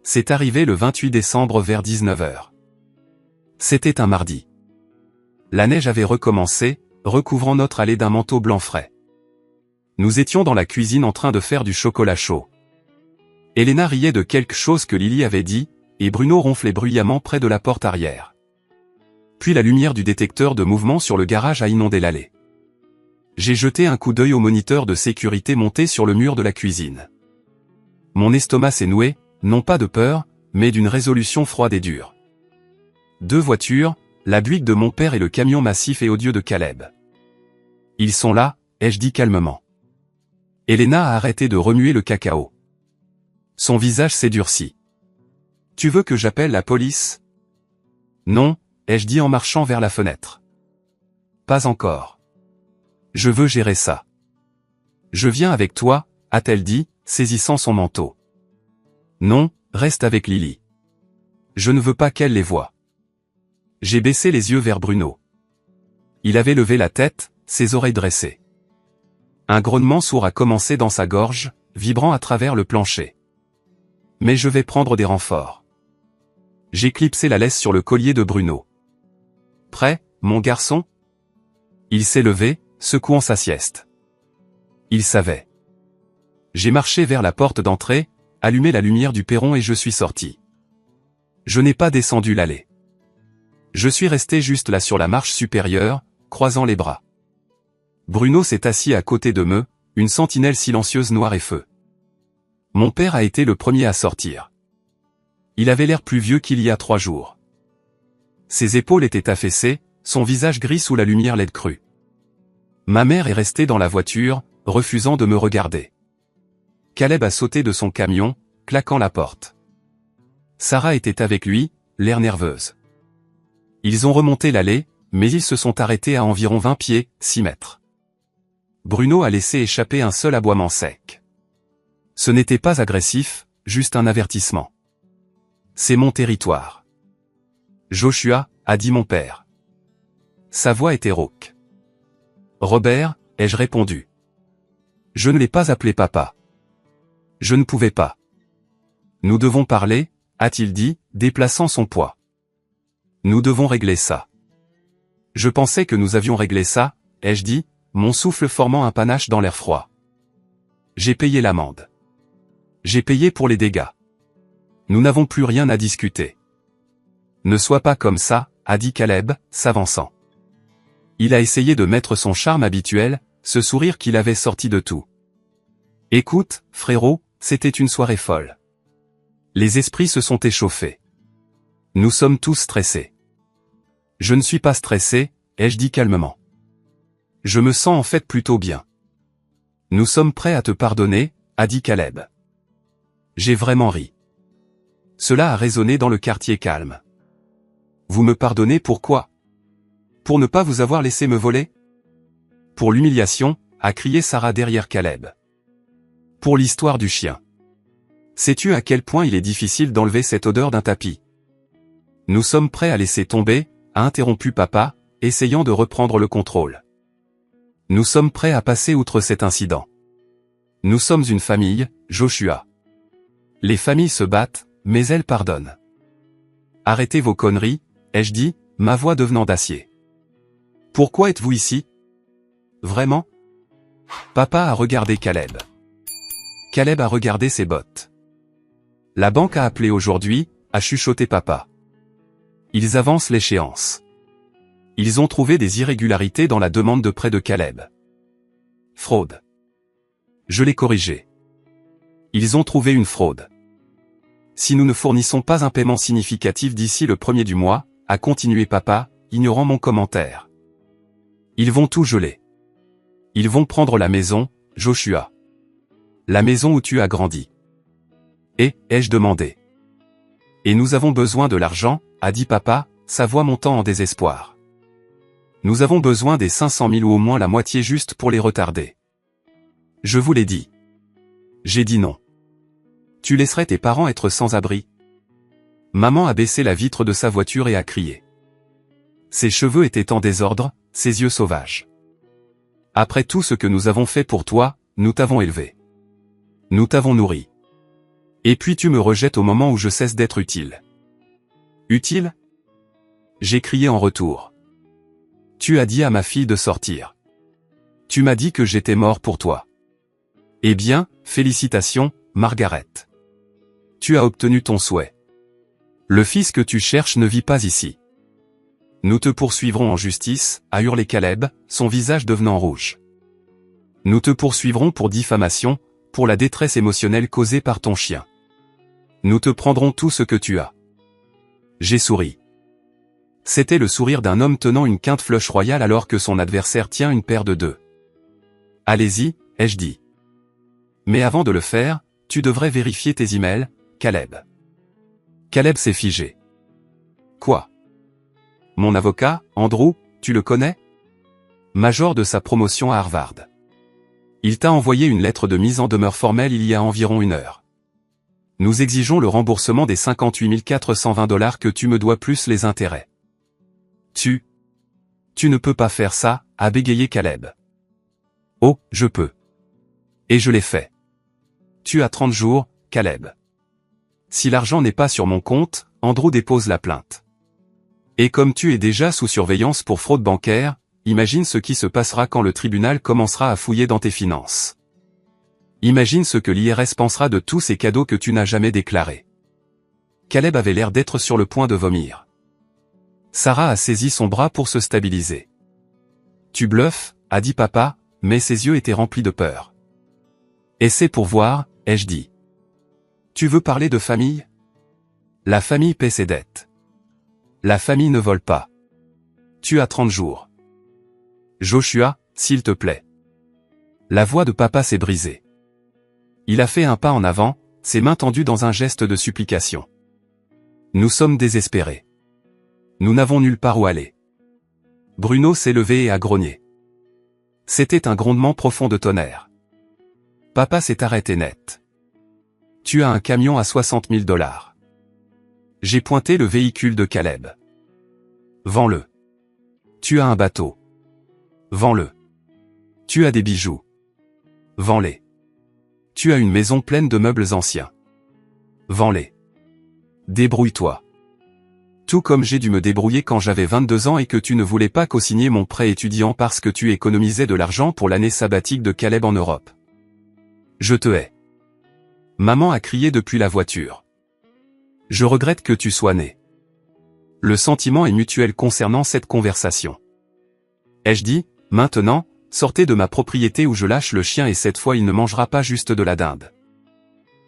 C'est arrivé le 28 décembre vers 19h. C'était un mardi. La neige avait recommencé, recouvrant notre allée d'un manteau blanc frais. Nous étions dans la cuisine en train de faire du chocolat chaud. Elena riait de quelque chose que Lily avait dit, et Bruno ronflait bruyamment près de la porte arrière. Puis la lumière du détecteur de mouvement sur le garage a inondé l'allée. J'ai jeté un coup d'œil au moniteur de sécurité monté sur le mur de la cuisine. Mon estomac s'est noué, non pas de peur, mais d'une résolution froide et dure. 2 voitures, la Buick de mon père et le camion massif et odieux de Caleb. Ils sont là, ai-je dit calmement. Elena a arrêté de remuer le cacao. Son visage s'est durci. Tu veux que j'appelle la police? Non, ai-je dit en marchant vers la fenêtre. Pas encore. Je veux gérer ça. Je viens avec toi, a-t-elle dit, saisissant son manteau. Non, reste avec Lily. Je ne veux pas qu'elle les voie. J'ai baissé les yeux vers Bruno. Il avait levé la tête, ses oreilles dressées. Un grognement sourd a commencé dans sa gorge, vibrant à travers le plancher. Mais je vais prendre des renforts. J'ai clipsé la laisse sur le collier de Bruno. Prêt, mon garçon? Il s'est levé, secouant sa sieste. Il savait. J'ai marché vers la porte d'entrée, allumé la lumière du perron et je suis sorti. Je n'ai pas descendu l'allée. Je suis resté juste là sur la marche supérieure, croisant les bras. Bruno s'est assis à côté de me, une sentinelle silencieuse noire et feu. Mon père a été le premier à sortir. Il avait l'air plus vieux qu'il y a 3 jours. Ses épaules étaient affaissées, son visage gris sous la lumière LED crue. Ma mère est restée dans la voiture, refusant de me regarder. Caleb a sauté de son camion, claquant la porte. Sarah était avec lui, l'air nerveuse. Ils ont remonté l'allée, mais ils se sont arrêtés à environ 20 pieds, 6 mètres. Bruno a laissé échapper un seul aboiement sec. Ce n'était pas agressif, juste un avertissement. C'est mon territoire. Joshua, a dit mon père. Sa voix était rauque. Robert, ai-je répondu. Je ne l'ai pas appelé papa. Je ne pouvais pas. Nous devons parler, a-t-il dit, déplaçant son poids. Nous devons régler ça. Je pensais que nous avions réglé ça, ai-je dit, mon souffle formant un panache dans l'air froid. J'ai payé l'amende. J'ai payé pour les dégâts. Nous n'avons plus rien à discuter. Ne sois pas comme ça, a dit Caleb, s'avançant. Il a essayé de mettre son charme habituel, ce sourire qu'il avait sorti de tout. Écoute, frérot, c'était une soirée folle. Les esprits se sont échauffés. Nous sommes tous stressés. Je ne suis pas stressé, ai-je dit calmement. Je me sens en fait plutôt bien. Nous sommes prêts à te pardonner, a dit Caleb. J'ai vraiment ri. Cela a résonné dans le quartier calme. Vous me pardonnez pourquoi? Pour ne pas vous avoir laissé me voler? Pour l'humiliation, a crié Sarah derrière Caleb. Pour l'histoire du chien. Sais-tu à quel point il est difficile d'enlever cette odeur d'un tapis? Nous sommes prêts à laisser tomber, a interrompu papa, essayant de reprendre le contrôle. Nous sommes prêts à passer outre cet incident. Nous sommes une famille, Joshua. Les familles se battent, mais elles pardonnent. Arrêtez vos conneries, ai-je dit, ma voix devenant d'acier. Pourquoi êtes-vous ici? Vraiment? Papa a regardé Caleb. Caleb a regardé ses bottes. La banque a appelé aujourd'hui, a chuchoté papa. Ils avancent l'échéance. Ils ont trouvé des irrégularités dans la demande de prêt de Caleb. Fraude. Je l'ai corrigé. Ils ont trouvé une fraude. Si nous ne fournissons pas un paiement significatif d'ici le 1er du mois, a continué papa, ignorant mon commentaire. Ils vont tout geler. Ils vont prendre la maison, Joshua. La maison où tu as grandi. Et, ai-je demandé. Et nous avons besoin de l'argent, a dit papa, sa voix montant en désespoir. Nous avons besoin des 500 000 ou au moins la moitié juste pour les retarder. Je vous l'ai dit. J'ai dit non. Tu laisserais tes parents être sans abri? Maman a baissé la vitre de sa voiture et a crié. Ses cheveux étaient en désordre, ses yeux sauvages. Après tout ce que nous avons fait pour toi, nous t'avons élevé. Nous t'avons nourri. Et puis tu me rejettes au moment où je cesse d'être utile. Utile? J'ai crié en retour. Tu as dit à ma fille de sortir. Tu m'as dit que j'étais mort pour toi. Eh bien, félicitations, Margaret. Tu as obtenu ton souhait. Le fils que tu cherches ne vit pas ici. Nous te poursuivrons en justice, a hurlé Caleb, son visage devenant rouge. Nous te poursuivrons pour diffamation, pour la détresse émotionnelle causée par ton chien. Nous te prendrons tout ce que tu as. J'ai souri. C'était le sourire d'un homme tenant une quinte flush royale alors que son adversaire tient une paire de 2. Allez-y, ai-je dit. Mais avant de le faire, tu devrais vérifier tes emails, Caleb. Caleb s'est figé. Quoi? Mon avocat, Andrew, tu le connais? Major de sa promotion à Harvard. Il t'a envoyé une lettre de mise en demeure formelle il y a environ 1 heure. Nous exigeons le remboursement des 58 420 $ que tu me dois plus les intérêts. Tu ne peux pas faire ça, a bégayé Caleb. Oh, je peux. Et je l'ai fait. Tu as 30 jours, Caleb. Si l'argent n'est pas sur mon compte, Andrew dépose la plainte. Et comme tu es déjà sous surveillance pour fraude bancaire, imagine ce qui se passera quand le tribunal commencera à fouiller dans tes finances. Imagine ce que l'IRS pensera de tous ces cadeaux que tu n'as jamais déclarés. Caleb avait l'air d'être sur le point de vomir. Sarah a saisi son bras pour se stabiliser. Tu bluffes, a dit papa, mais ses yeux étaient remplis de peur. Et c'est pour voir, ai-je dit. Tu veux parler de famille? La famille paie ses dettes. La famille ne vole pas. Tu as 30 jours. Joshua, s'il te plaît. La voix de papa s'est brisée. Il a fait un pas en avant, ses mains tendues dans un geste de supplication. Nous sommes désespérés. Nous n'avons nulle part où aller. Bruno s'est levé et a grogné. C'était un grondement profond de tonnerre. Papa s'est arrêté net. Tu as un camion à 60 000 $. J'ai pointé le véhicule de Caleb. Vends-le. Tu as un bateau. Vends-le. Tu as des bijoux. Vends-les. Tu as une maison pleine de meubles anciens. Vends-les. Débrouille-toi. Tout comme j'ai dû me débrouiller quand j'avais 22 ans et que tu ne voulais pas co-signer mon prêt étudiant parce que tu économisais de l'argent pour l'année sabbatique de Caleb en Europe. Je te hais. Maman a crié depuis la voiture. Je regrette que tu sois né. Le sentiment est mutuel concernant cette conversation. Ai-je dit, maintenant, sortez de ma propriété ou je lâche le chien et cette fois il ne mangera pas juste de la dinde.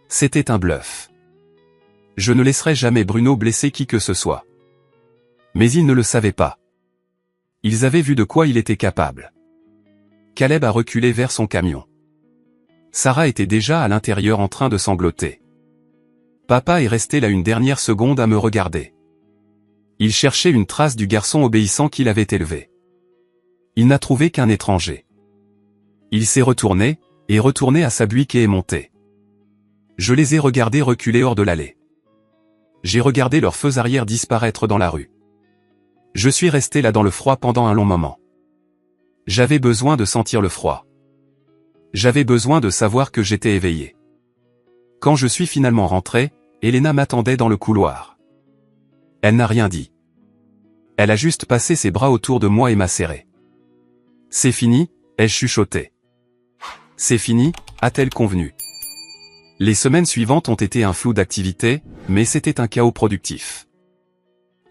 C'était un bluff. Je ne laisserai jamais Bruno blesser qui que ce soit. Mais ils ne le savaient pas. Ils avaient vu de quoi il était capable. Caleb a reculé vers son camion. Sarah était déjà à l'intérieur en train de sangloter. Papa est resté là une dernière seconde à me regarder. Il cherchait une trace du garçon obéissant qu'il avait élevé. Il n'a trouvé qu'un étranger. Il s'est retourné, et retourné à sa buick et est monté. Je les ai regardés reculer hors de l'allée. J'ai regardé leurs feux arrière disparaître dans la rue. Je suis resté là dans le froid pendant un long moment. J'avais besoin de sentir le froid. J'avais besoin de savoir que j'étais éveillé. Quand je suis finalement rentré, Elena m'attendait dans le couloir. Elle n'a rien dit. Elle a juste passé ses bras autour de moi et m'a serré. C'est fini, ai-je chuchoté. C'est fini, a-t-elle convenu. Les semaines suivantes ont été un flou d'activités, mais c'était un chaos productif.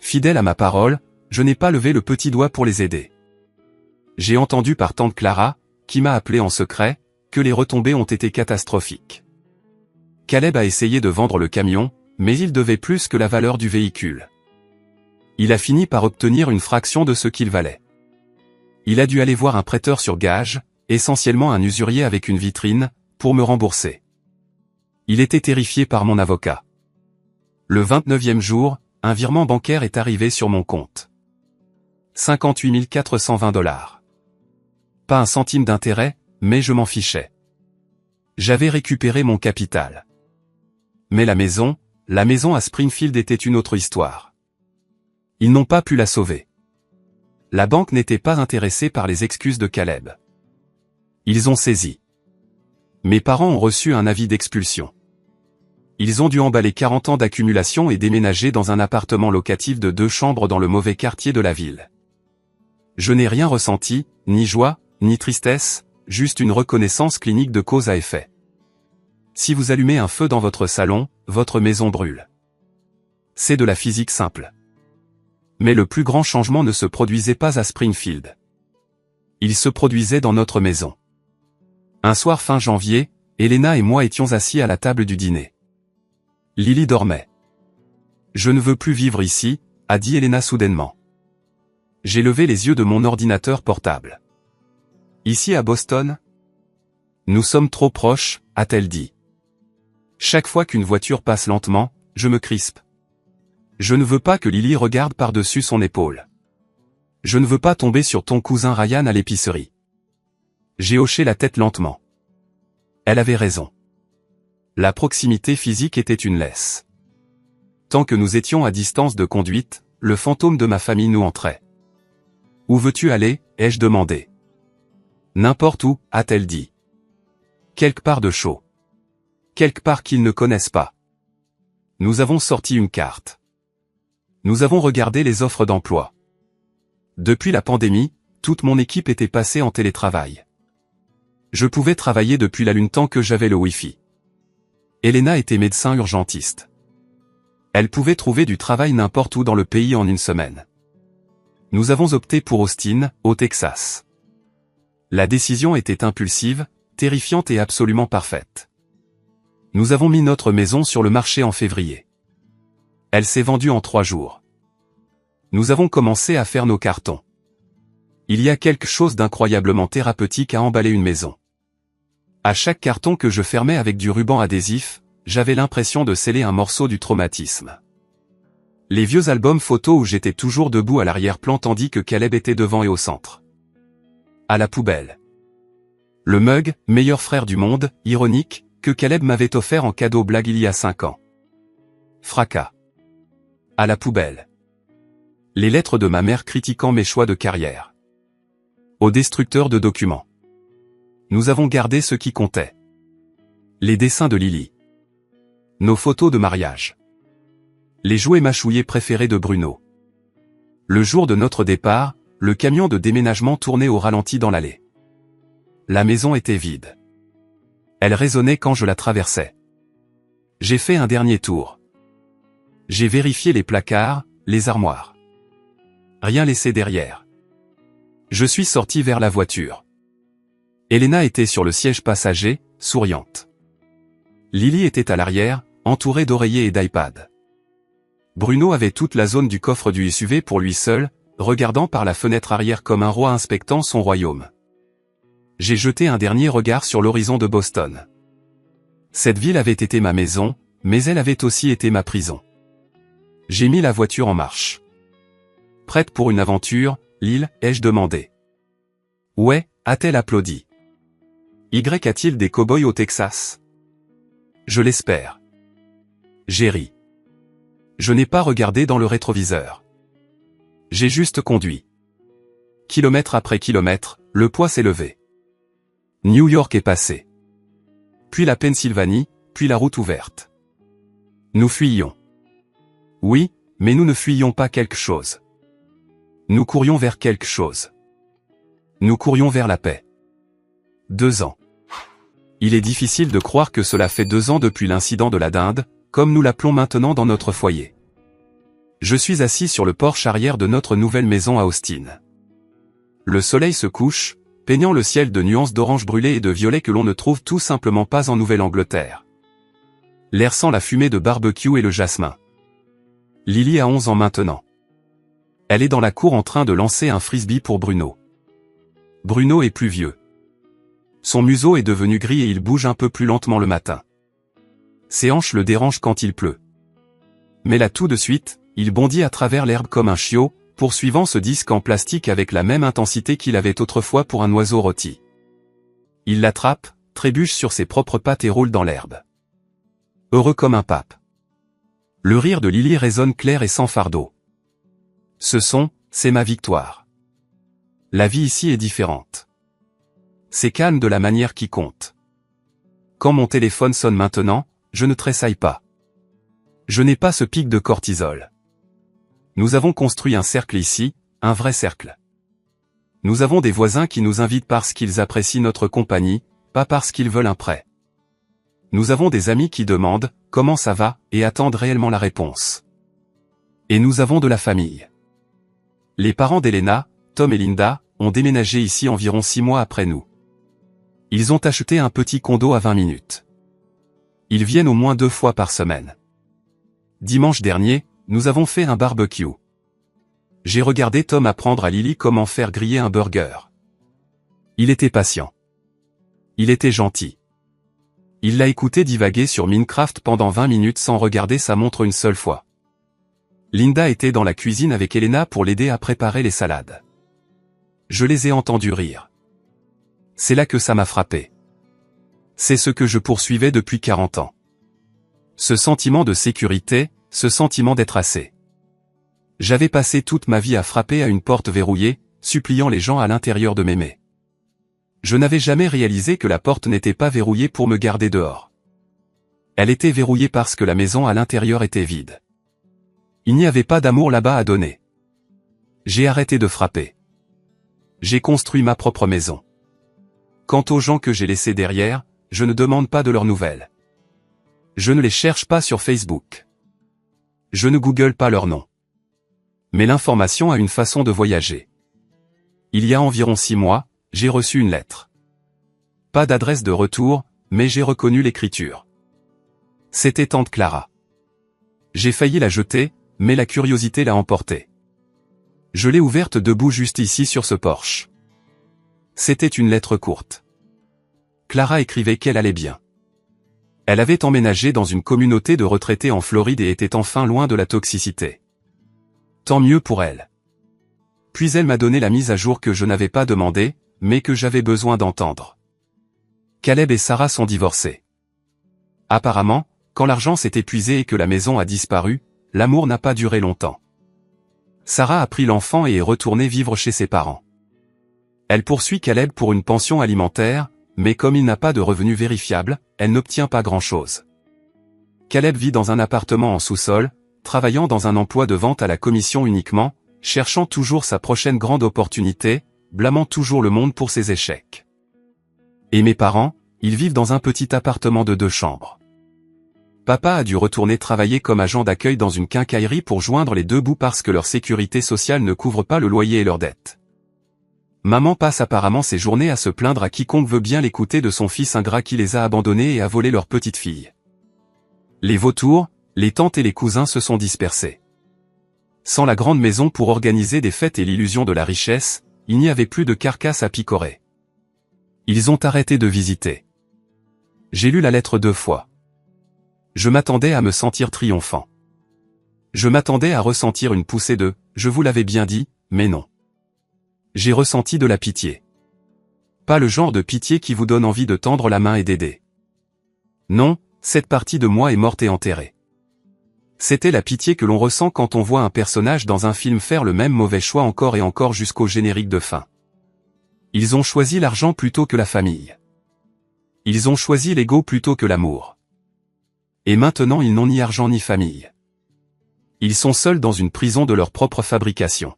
Fidèle à ma parole, je n'ai pas levé le petit doigt pour les aider. J'ai entendu par tante Clara, qui m'a appelé en secret, que les retombées ont été catastrophiques. Caleb a essayé de vendre le camion, mais il devait plus que la valeur du véhicule. Il a fini par obtenir une fraction de ce qu'il valait. Il a dû aller voir un prêteur sur gage, essentiellement un usurier avec une vitrine, pour me rembourser. Il était terrifié par mon avocat. Le 29e jour, un virement bancaire est arrivé sur mon compte. 58 420 $. Pas un centime d'intérêt, mais je m'en fichais. J'avais récupéré mon capital. Mais la maison à Springfield était une autre histoire. Ils n'ont pas pu la sauver. La banque n'était pas intéressée par les excuses de Caleb. Ils ont saisi. Mes parents ont reçu un avis d'expulsion. Ils ont dû emballer 40 ans d'accumulation et déménager dans un appartement locatif de 2 chambres dans le mauvais quartier de la ville. Je n'ai rien ressenti, ni joie, ni tristesse, juste une reconnaissance clinique de cause à effet. Si vous allumez un feu dans votre salon, votre maison brûle. C'est de la physique simple. Mais le plus grand changement ne se produisait pas à Springfield. Il se produisait dans notre maison. Un soir fin janvier, Elena et moi étions assis à la table du dîner. Lily dormait. « Je ne veux plus vivre ici », a dit Elena soudainement. J'ai levé les yeux de mon ordinateur portable. « Ici à Boston ? Nous sommes trop proches », a-t-elle dit. Chaque fois qu'une voiture passe lentement, je me crispe. Je ne veux pas que Lily regarde par-dessus son épaule. Je ne veux pas tomber sur ton cousin Ryan à l'épicerie. J'ai hoché la tête lentement. Elle avait raison. La proximité physique était une laisse. Tant que nous étions à distance de conduite, le fantôme de ma famille nous entrait. « Où veux-tu aller ?» ai-je demandé. « N'importe où », a-t-elle dit. « Quelque part de chaud. Quelque part qu'ils ne connaissent pas. » Nous avons sorti une carte. Nous avons regardé les offres d'emploi. Depuis la pandémie, toute mon équipe était passée en télétravail. Je pouvais travailler depuis la Lune tant que j'avais le Wi-Fi. Elena était médecin urgentiste. Elle pouvait trouver du travail n'importe où dans le pays en une semaine. Nous avons opté pour Austin, au Texas. La décision était impulsive, terrifiante et absolument parfaite. Nous avons mis notre maison sur le marché en février. Elle s'est vendue en 3 jours. Nous avons commencé à faire nos cartons. Il y a quelque chose d'incroyablement thérapeutique à emballer une maison. À chaque carton que je fermais avec du ruban adhésif, j'avais l'impression de sceller un morceau du traumatisme. Les vieux albums photos où j'étais toujours debout à l'arrière-plan tandis que Caleb était devant et au centre. À la poubelle. Le mug, meilleur frère du monde, ironique, que Caleb m'avait offert en cadeau blague il y a 5 ans. Fracas. À la poubelle. Les lettres de ma mère critiquant mes choix de carrière. Au destructeur de documents. Nous avons gardé ce qui comptait. Les dessins de Lily. Nos photos de mariage. Les jouets mâchouillés préférés de Bruno. Le jour de notre départ, le camion de déménagement tournait au ralenti dans l'allée. La maison était vide. Elle résonnait quand je la traversais. J'ai fait un dernier tour. J'ai vérifié les placards, les armoires. Rien laissé derrière. Je suis sorti vers la voiture. Elena était sur le siège passager, souriante. Lily était à l'arrière, entourée d'oreillers et d'iPad. Bruno avait toute la zone du coffre du SUV pour lui seul, regardant par la fenêtre arrière comme un roi inspectant son royaume. J'ai jeté un dernier regard sur l'horizon de Boston. Cette ville avait été ma maison, mais elle avait aussi été ma prison. J'ai mis la voiture en marche. Prête pour une aventure, Lyle, ai-je demandé. Ouais, a-t-elle applaudi. Y a-t-il des cow-boys au Texas? Je l'espère. J'ai ri. Je n'ai pas regardé dans le rétroviseur. J'ai juste conduit. Kilomètre après kilomètre, le poids s'est levé. New York est passé. Puis la Pennsylvanie, puis la route ouverte. Nous fuyions. Oui, mais nous ne fuyions pas quelque chose. Nous courions vers quelque chose. Nous courions vers la paix. 2 ans. Il est difficile de croire que cela fait 2 ans depuis l'incident de la dinde, comme nous l'appelons maintenant dans notre foyer. Je suis assis sur le porche arrière de notre nouvelle maison à Austin. Le soleil se couche, peignant le ciel de nuances d'orange brûlé et de violet que l'on ne trouve tout simplement pas en Nouvelle-Angleterre. L'air sent la fumée de barbecue et le jasmin. Lily a 11 ans maintenant. Elle est dans la cour en train de lancer un frisbee pour Bruno. Bruno est plus vieux. Son museau est devenu gris et il bouge un peu plus lentement le matin. Ses hanches le dérangent quand il pleut. Mais là tout de suite, il bondit à travers l'herbe comme un chiot, poursuivant ce disque en plastique avec la même intensité qu'il avait autrefois pour un oiseau rôti. Il l'attrape, trébuche sur ses propres pattes et roule dans l'herbe. Heureux comme un pape. Le rire de Lily résonne clair et sans fardeau. Ce son, c'est ma victoire. La vie ici est différente. C'est calme de la manière qui compte. Quand mon téléphone sonne maintenant, je ne tressaille pas. Je n'ai pas ce pic de cortisol. Nous avons construit un cercle ici, un vrai cercle. Nous avons des voisins qui nous invitent parce qu'ils apprécient notre compagnie, pas parce qu'ils veulent un prêt. Nous avons des amis qui demandent « Comment ça va ?» et attendent réellement la réponse. Et nous avons de la famille. Les parents d'Elena, Tom et Linda, ont déménagé ici environ 6 mois après nous. Ils ont acheté un petit condo à 20 minutes. Ils viennent au moins 2 fois par semaine. Dimanche dernier, nous avons fait un barbecue. J'ai regardé Tom apprendre à Lily comment faire griller un burger. Il était patient. Il était gentil. Il l'a écouté divaguer sur Minecraft pendant 20 minutes sans regarder sa montre une seule fois. Linda était dans la cuisine avec Elena pour l'aider à préparer les salades. Je les ai entendus rire. C'est là que ça m'a frappé. C'est ce que je poursuivais depuis 40 ans. Ce sentiment de sécurité, ce sentiment d'être assez. J'avais passé toute ma vie à frapper à une porte verrouillée, suppliant les gens à l'intérieur de m'aimer. Je n'avais jamais réalisé que la porte n'était pas verrouillée pour me garder dehors. Elle était verrouillée parce que la maison à l'intérieur était vide. Il n'y avait pas d'amour là-bas à donner. J'ai arrêté de frapper. J'ai construit ma propre maison. Quant aux gens que j'ai laissés derrière, je ne demande pas de leurs nouvelles. Je ne les cherche pas sur Facebook. Je ne google pas leur nom. Mais l'information a une façon de voyager. Il y a environ 6 mois, j'ai reçu une lettre. Pas d'adresse de retour, mais j'ai reconnu l'écriture. C'était tante Clara. J'ai failli la jeter, mais la curiosité l'a emportée. Je l'ai ouverte debout juste ici sur ce porche. C'était une lettre courte. Clara écrivait qu'elle allait bien. Elle avait emménagé dans une communauté de retraités en Floride et était enfin loin de la toxicité. Tant mieux pour elle. Puis elle m'a donné la mise à jour que je n'avais pas demandée, mais que j'avais besoin d'entendre. Caleb et Sarah sont divorcés. Apparemment, quand l'argent s'est épuisé et que la maison a disparu, l'amour n'a pas duré longtemps. Sarah a pris l'enfant et est retournée vivre chez ses parents. Elle poursuit Caleb pour une pension alimentaire, mais comme il n'a pas de revenus vérifiables, elle n'obtient pas grand-chose. Caleb vit dans un appartement en sous-sol, travaillant dans un emploi de vente à la commission uniquement, cherchant toujours sa prochaine grande opportunité, blâmant toujours le monde pour ses échecs. Et mes parents, ils vivent dans un petit appartement de 2 chambres. Papa a dû retourner travailler comme agent d'accueil dans une quincaillerie pour joindre les 2 bouts parce que leur sécurité sociale ne couvre pas le loyer et leurs dettes. Maman passe apparemment ses journées à se plaindre à quiconque veut bien l'écouter de son fils ingrat qui les a abandonnés et a volé leur petite fille. Les vautours, les tantes et les cousins se sont dispersés. Sans la grande maison pour organiser des fêtes et l'illusion de la richesse, il n'y avait plus de carcasse à picorer. Ils ont arrêté de visiter. J'ai lu la lettre 2 fois. Je m'attendais à me sentir triomphant. Je m'attendais à ressentir une poussée de « je vous l'avais bien dit », mais non. J'ai ressenti de la pitié. Pas le genre de pitié qui vous donne envie de tendre la main et d'aider. Non, cette partie de moi est morte et enterrée. C'était la pitié que l'on ressent quand on voit un personnage dans un film faire le même mauvais choix encore et encore jusqu'au générique de fin. Ils ont choisi l'argent plutôt que la famille. Ils ont choisi l'ego plutôt que l'amour. Et maintenant ils n'ont ni argent ni famille. Ils sont seuls dans une prison de leur propre fabrication.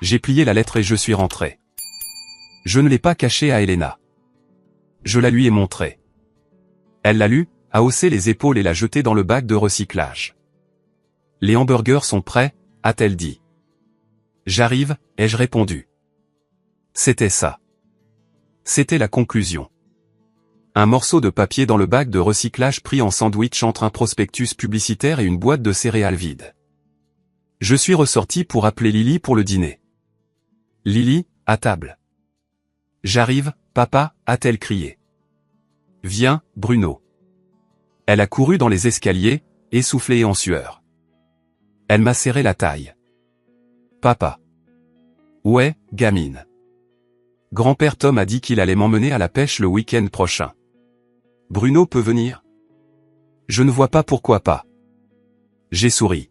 J'ai plié la lettre et je suis rentré. Je ne l'ai pas cachée à Elena. Je la lui ai montrée. Elle l'a lue, a haussé les épaules et l'a jetée dans le bac de recyclage. Les hamburgers sont prêts, a-t-elle dit. J'arrive, ai-je répondu. C'était ça. C'était la conclusion. Un morceau de papier dans le bac de recyclage pris en sandwich entre un prospectus publicitaire et une boîte de céréales vide. Je suis ressorti pour appeler Lily pour le dîner. Lily, à table. J'arrive, papa, a-t-elle crié. Viens, Bruno. Elle a couru dans les escaliers, essoufflée et en sueur. Elle m'a serré la taille. Papa. Ouais, gamine. Grand-père Tom a dit qu'il allait m'emmener à la pêche le week-end prochain. Bruno peut venir? Je ne vois pas pourquoi pas. J'ai souri.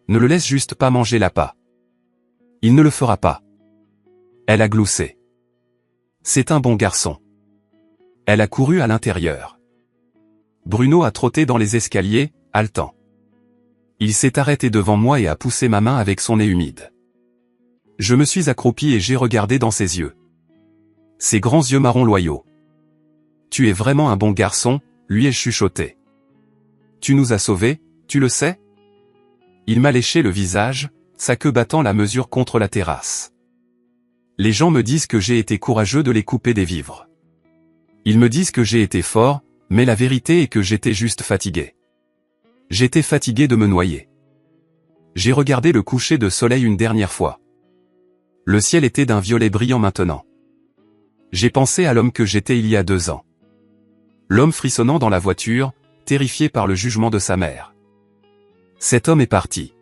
Ne le laisse juste pas manger l'appât. Il ne le fera pas. Elle a gloussé. C'est un bon garçon. Elle a couru à l'intérieur. Bruno a trotté dans les escaliers, haletant. Il s'est arrêté devant moi et a poussé ma main avec son nez humide. Je me suis accroupi et j'ai regardé dans ses yeux. Ses grands yeux marron loyaux. Tu es vraiment un bon garçon, lui ai-je chuchoté. Tu nous as sauvés, tu le sais? Il m'a léché le visage, sa queue battant la mesure contre la terrasse. Les gens me disent que j'ai été courageux de les couper des vivres. Ils me disent que j'ai été fort, mais la vérité est que j'étais juste fatigué. J'étais fatigué de me noyer. J'ai regardé le coucher de soleil une dernière fois. Le ciel était d'un violet brillant maintenant. J'ai pensé à l'homme que j'étais il y a 2 ans. L'homme frissonnant dans la voiture, terrifié par le jugement de sa mère. Cet homme est parti.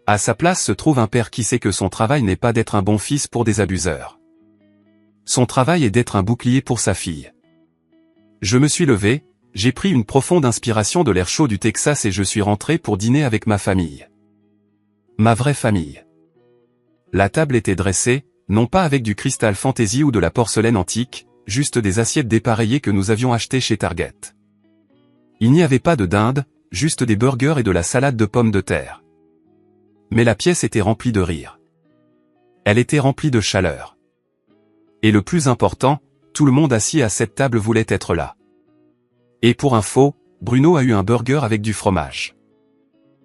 À sa place se trouve un père qui sait que son travail n'est pas d'être un bon fils pour des abuseurs. Son travail est d'être un bouclier pour sa fille. Je me suis levé, j'ai pris une profonde inspiration de l'air chaud du Texas et je suis rentré pour dîner avec ma famille. Ma vraie famille. La table était dressée, non pas avec du cristal fantaisie ou de la porcelaine antique, juste des assiettes dépareillées que nous avions achetées chez Target. Il n'y avait pas de dinde, juste des burgers et de la salade de pommes de terre. Mais la pièce était remplie de rire. Elle était remplie de chaleur. Et le plus important, tout le monde assis à cette table voulait être là. Et pour info, Bruno a eu un burger avec du fromage.